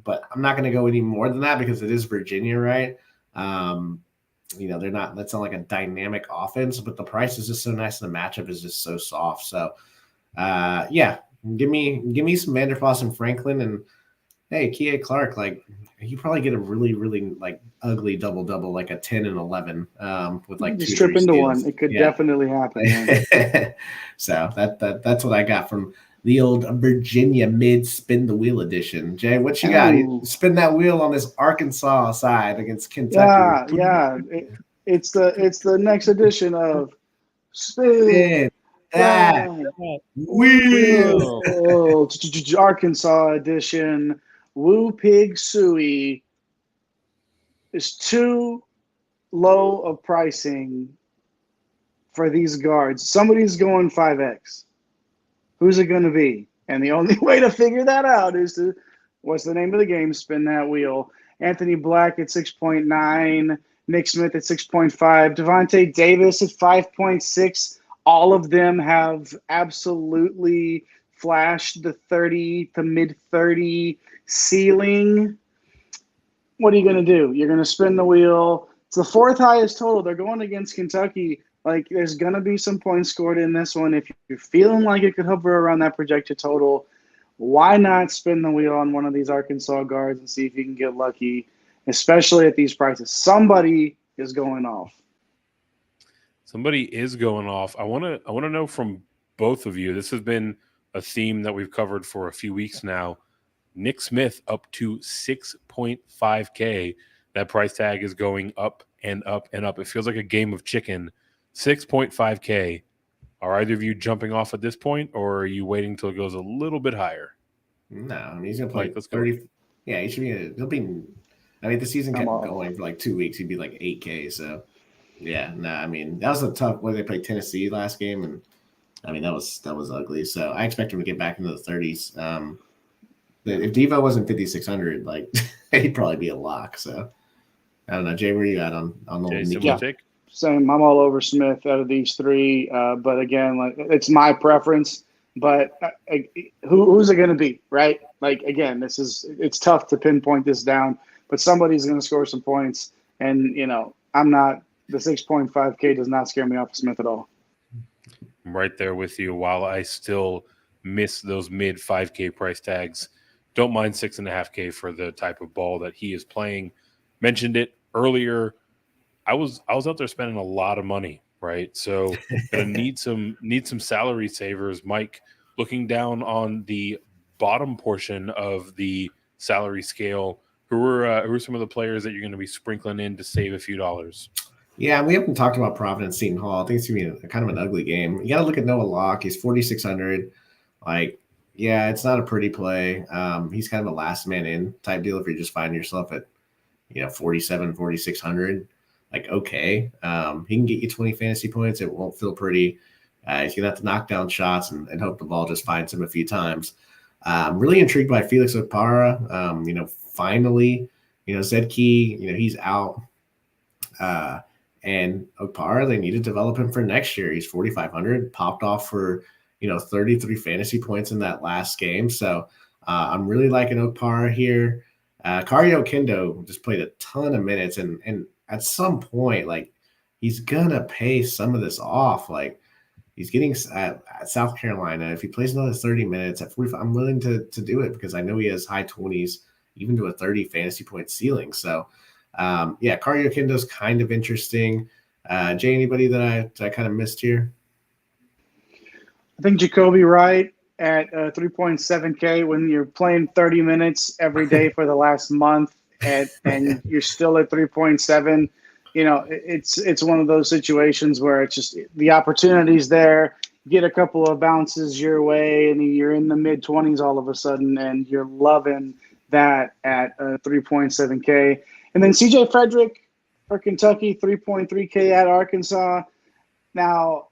S4: But I'm not going to go any more than that because it is Virginia, right? They're not, that's not like a dynamic offense, but the price is just so nice and the matchup is just so soft. So, give me some Vanderplas and Franklin, and hey, Kihei Clark, like, you probably get a really, really ugly double-double, like a 10 and 11 with like
S3: just trip into one. It could definitely happen.
S4: So that's what I got from the old Virginia mid spin the wheel edition. Jay, what you got? You spin that wheel on this Arkansas side against Kentucky.
S3: Yeah. It's the next edition of spin that wheel. Arkansas edition. Woo Pig Suey is too low of pricing for these guards. Somebody's going 5X. Who's it going to be? And the only way to figure that out is what's the name of the game? Spin that wheel. Anthony Black at 6.9. Nick Smith at 6.5. Devontae Davis at 5.6. All of them have absolutely flashed the 30 to mid-30 ceiling. What are you going to do? You're going to spin the wheel. It's the fourth highest total. They're going against Kentucky. Like, there's going to be some points scored in this one. If you're feeling like it could hover around that projected total, why not spin the wheel on one of these Arkansas guards and see if you can get lucky, especially at these prices? Somebody is going off.
S2: Somebody is going off. I want to know from both of you. This has been a theme that we've covered for a few weeks now. Nick Smith up to 6.5K. That price tag is going up and up and up. It feels like a game of chicken. 6.5K. Are either of you jumping off at this point, or are you waiting until it goes a little bit higher?
S4: No, I mean, he's gonna play
S2: Let's
S4: 30. Yeah, he should be. He'll be. I mean, the season kept going for like 2 weeks. He'd be like 8K. So, yeah, no, I mean, that was a tough. Where they played Tennessee last game, and I mean that was ugly. So I expect him to get back into the 30s. If Devo wasn't 5,600, like he'd probably be a lock. So I don't know, Jay, where you at on the
S3: Same. I'm all over Smith out of these three. But again, like, it's my preference. But who's it going to be, right? Like, again, it's tough to pinpoint this down. But somebody's going to score some points. And, I'm not – the 6.5K does not scare me off of Smith at all.
S2: I'm right there with you. While I still miss those mid 5K price tags, don't mind 6.5K for the type of ball that he is playing. Mentioned it earlier. I was out there spending a lot of money, right? So need some salary savers. Mike, looking down on the bottom portion of the salary scale, who are some of the players that you're going to be sprinkling in to save a few dollars?
S4: Yeah, we haven't talked about Providence Seton Hall. I think it's going to be kind of an ugly game. You got to look at Noah Locke. He's 4,600. Like, yeah, it's not a pretty play. He's kind of a last man in type deal if you're just finding yourself at, 47, 4,600. Like, okay, he can get you 20 fantasy points. It won't feel pretty. He's going to have to knock down shots and hope the ball just finds him a few times. I'm really intrigued by Felix Okpara. Finally, Zedkey, he's out. And Okpara, they need to develop him for next year. He's 4,500, popped off for, 33 fantasy points in that last game. So I'm really liking Okpara here. Kario Kendo just played a ton of minutes, and at some point, like, he's gonna pay some of this off. Like, he's getting at South Carolina. If he plays another 30 minutes at 45, I'm willing to do it because I know he has high 20s, even to a 30 fantasy point ceiling. So, Kario Kendo's kind of interesting. Jay, anybody that I kind of missed here?
S3: I think Jacoby Wright at 3.7K when you're playing 30 minutes every day for the last month. And you're still at 3.7, it's one of those situations where it's just the opportunity's there. Get a couple of bounces your way, and you're in the mid 20s all of a sudden, and you're loving that at 3.7K. And then CJ Frederick for Kentucky, 3.3K at Arkansas. Now,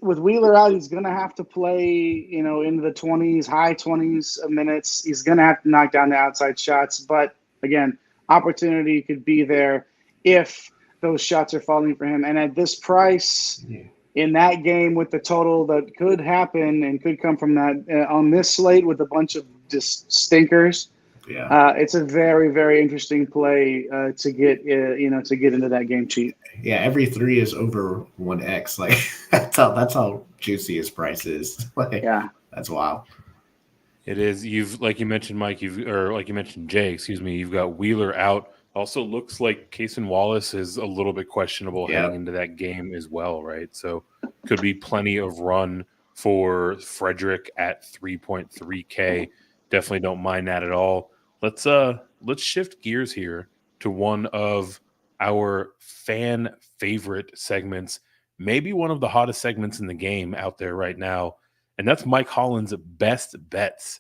S3: with Wheeler out, he's going to have to play, into the 20s, high 20s of minutes. He's going to have to knock down the outside shots. But, again, opportunity could be there if those shots are falling for him. And at this price, in that game with the total that could happen and could come from that on this slate with a bunch of just stinkers, it's a very, very interesting play to get into that game cheap.
S4: Yeah, every 3 is over 1x. Like that's how juicy his price is. That's wild.
S2: It is. Like you mentioned, Mike. Like you mentioned, Jay. Excuse me. You've got Wheeler out. Also, looks like Cason Wallace is a little bit questionable heading into that game as well, right? So, could be plenty of run for Frederick at 3.3K. Definitely don't mind that at all. Let's shift gears here to one of our fan favorite segments, maybe one of the hottest segments in the game out there right now, and that's Mike Holland's best bets.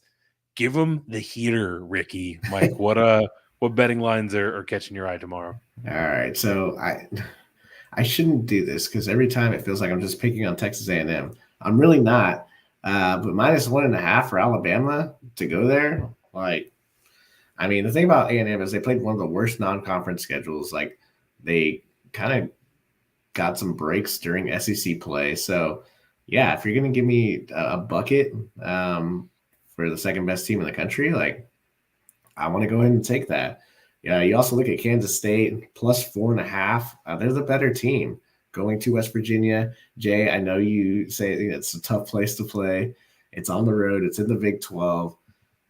S2: Give him the heater, Ricky. Mike, what betting lines are catching your eye tomorrow?
S4: All right, so I shouldn't do this because every time it feels like I'm just picking on Texas A&M. I'm really not, but -1.5 for Alabama to go there, like. I mean, the thing about A&M is they played one of the worst non-conference schedules. Like, they kind of got some breaks during SEC play. So, yeah, if you're going to give me a bucket for the second best team in the country, like, I want to go ahead and take that. Yeah, you also look at Kansas State plus 4.5. They're the better team. going to West Virginia. Jay, I know you say it's a tough place to play. It's on the road. It's in the Big 12.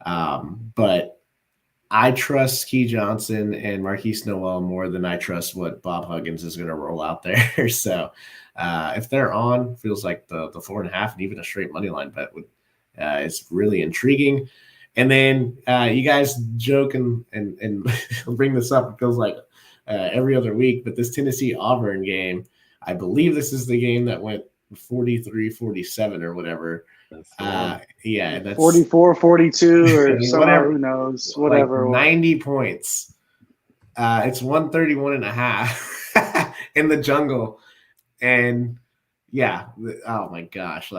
S4: But I trust Key Johnson and Marquise Noel more than I trust what Bob Huggins is going to roll out there. So if they're on, feels like the 4.5 and even a straight money line bet is really intriguing. And then you guys joke and bring this up. It feels like every other week, but this Tennessee-Auburn game, I believe this is the game that went 43-47 or whatever. Yeah, that's
S3: 44-42 or
S4: whatever.
S3: Who knows? Whatever.
S4: Like 90 points. It's 131.5 in the jungle. And yeah, oh my gosh,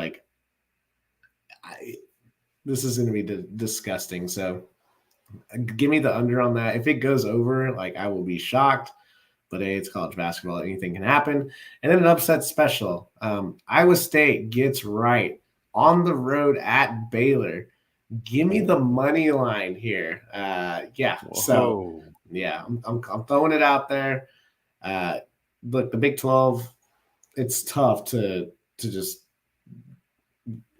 S4: this is going to be disgusting. So give me the under on that. If it goes over, I will be shocked. But hey, it's college basketball. Anything can happen. And then an upset special. Iowa State gets right on the road at Baylor. Give me the money line here. Yeah. Whoa. So yeah, I'm throwing it out there. Look, the Big 12, it's tough to just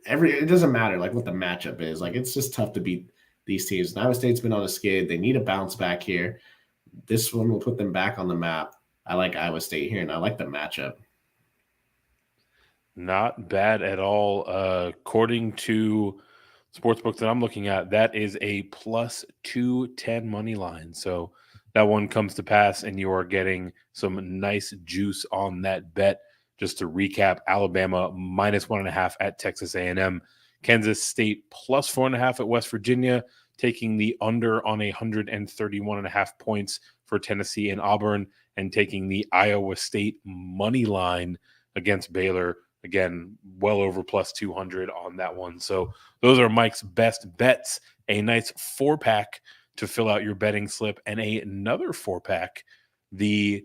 S4: it doesn't matter what the matchup is. It's just tough to beat these teams. And Iowa State's been on a skid. They need a bounce back here. This one will put them back on the map. I like Iowa State here, and I like the matchup.
S2: Not bad at all. According to sportsbook that I'm looking at, that is a plus 210 money line. So that one comes to pass, and you are getting some nice juice on that bet. Just to recap, Alabama minus 1.5 at Texas A&M, Kansas State plus 4.5 at West Virginia, taking the under on 131.5 points for Tennessee and Auburn, and taking the Iowa State money line against Baylor. Again, well over plus 200 on that one. So those are Mike's best bets. A nice 4-pack to fill out your betting slip, and another 4-pack, the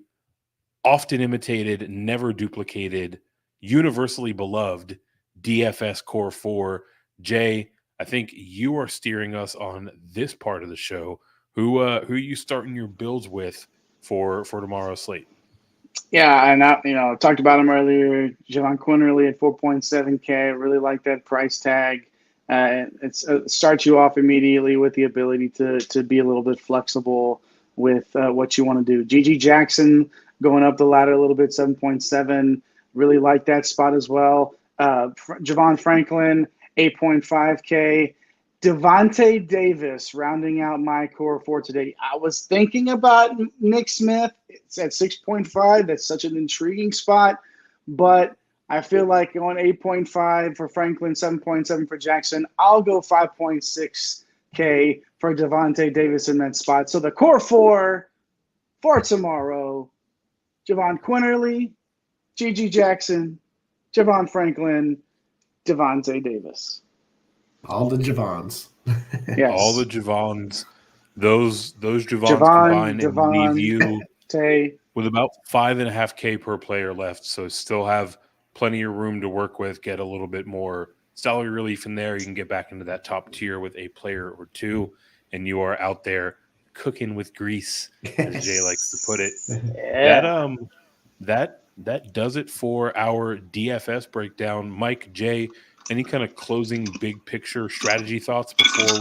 S2: often imitated, never duplicated, universally beloved DFS Core Four. Jay, I think you are steering us on this part of the show. Who are you starting your builds with for tomorrow's slate?
S3: Yeah, and I talked about him earlier. Javon Quinterly at 4.7K. Really like that price tag. It starts you off immediately with the ability to be a little bit flexible with what you want to do. Gigi Jackson going up the ladder a little bit, 7.7. Really like that spot as well. Javon Franklin, 8.5K. Devontae Davis rounding out my core for today. I was thinking about Nick Smith. It's at 6.5. That's such an intriguing spot. But I feel like going 8.5 for Franklin, 7.7 for Jackson. I'll go 5.6K for Devontae Davis in that spot. So the core four for tomorrow, Javon Quinterly, Gigi Jackson, Javon Franklin, Devontae Davis.
S4: All the Javons.
S3: Yes.
S2: All the Javons. Those Javons combined leave you with about 5.5K per player left. So still have plenty of room to work with, get a little bit more salary relief in there. You can get back into that top tier with a player or two, and you are out there cooking with grease, as Jay likes to put it.
S3: Yeah.
S2: That does it for our DFS breakdown. Mike, Jay, any kind of closing big picture strategy thoughts before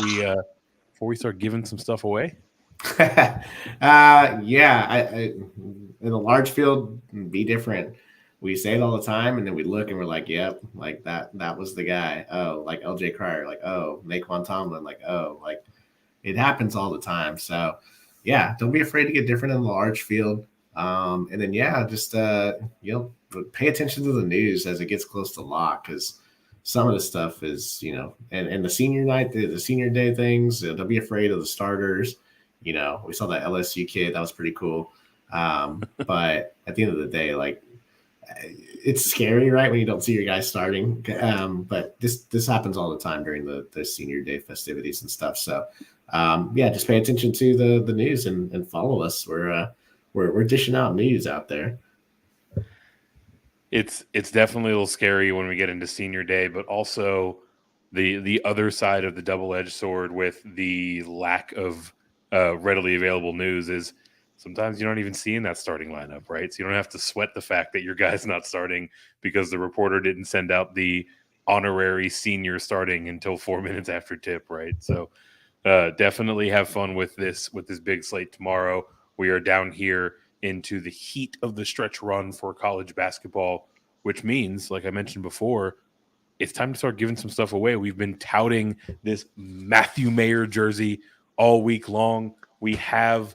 S2: we start giving some stuff away?
S4: I in a large field, be different. We say it all the time, and then we look and we're like, yep, like that was the guy. Oh, like LJ Cryer, like, oh, Naquan Tomlin, like, oh, like it happens all the time. So yeah, don't be afraid to get different in the large field. And then just pay attention to the news as it gets close to lock, because some of the stuff is, and the senior night, the senior day things, don't be afraid of the starters. We saw that LSU kid. That was pretty cool. But at the end of the day, it's scary, right, when you don't see your guys starting. But this happens all the time during the senior day festivities and stuff. So, just pay attention to the news and follow us. We're dishing out news out there.
S2: It's definitely a little scary when we get into senior day, but also the other side of the double-edged sword with the lack of readily available news is sometimes you're not even seeing that starting lineup, right? So you don't have to sweat the fact that your guy's not starting because the reporter didn't send out the honorary senior starting until 4 minutes after tip, right? So definitely have fun with this big slate tomorrow. We are down here into the heat of the stretch run for college basketball, which means, like I mentioned before, it's time to start giving some stuff away. We've been touting this Matthew Mayer jersey all week long. We have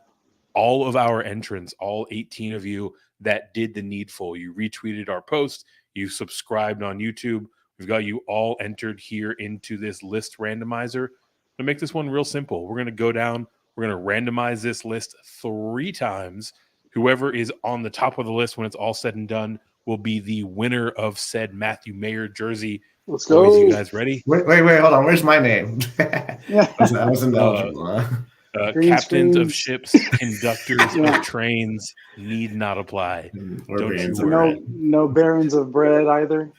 S2: all of our entrants, all 18 of you that did the needful. You retweeted our post. You subscribed on YouTube. We've got you all entered here into this list randomizer. To make this one real simple, we're going to go down. We're going to randomize this list 3 times. Whoever is on the top of the list when it's all said and done will be the winner of said Matthew Mayer jersey.
S3: Let's go.
S2: Boys, you guys ready?
S4: Wait, hold on. Where's my name? I wasn't eligible.
S2: Captains of ships, conductors of trains need not apply.
S3: No barons of bread either.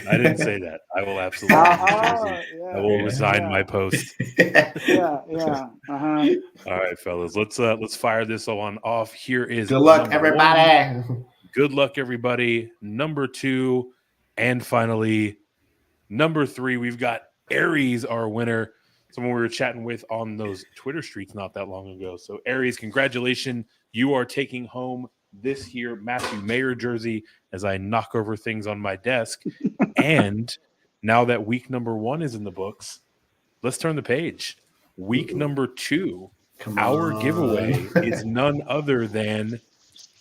S2: I didn't say that. I will absolutely. I will resign my post. All right, fellas. Let's fire this one off. Here is
S4: good luck, everybody.
S2: Good luck, everybody. Number 2, and finally, number 3. We've got Aries, our winner. Someone we were chatting with on those Twitter streets not that long ago. So, Aries, congratulations. You are taking home this here Matthew Mayer jersey as I knock over things on my desk. And now that week number 1 is in the books, let's turn the page. Week number 2, our giveaway is none other than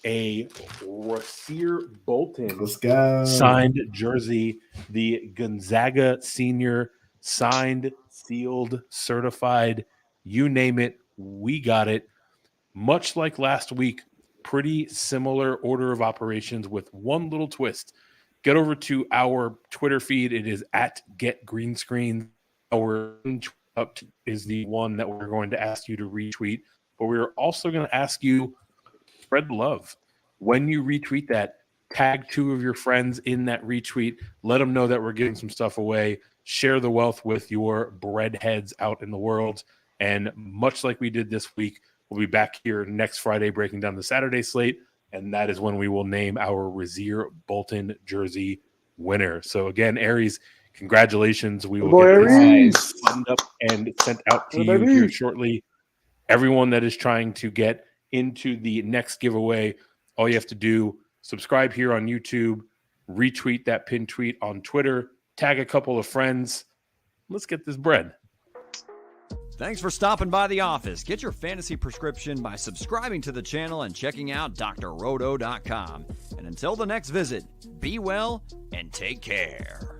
S2: a Rasir Bolton signed jersey, the Gonzaga senior, signed, sealed, certified, you name it, we got it. Much like last week, pretty similar order of operations with one little twist. Get over to our Twitter feed. It is at @GetGreenscreen. Our up is the one that we're going to ask you to retweet, but we're also going to ask you spread the love. When you retweet that, tag 2 of your friends in that retweet. Let them know that we're giving some stuff away. Share the wealth with your breadheads out in the world. And much like we did this week, we'll be back here next Friday breaking down the Saturday slate, and that is when we will name our Rasir Bolton jersey winner. So again, Aries, congratulations. We will get this buttoned up and sent out to you here shortly. Everyone that is trying to get into the next giveaway, all you have to do, subscribe here on YouTube, retweet that pinned tweet on Twitter, tag a couple of friends. Let's get this bread.
S1: Thanks for stopping by the office. Get your fantasy prescription by subscribing to the channel and checking out drroto.com. And until the next visit, be well and take care.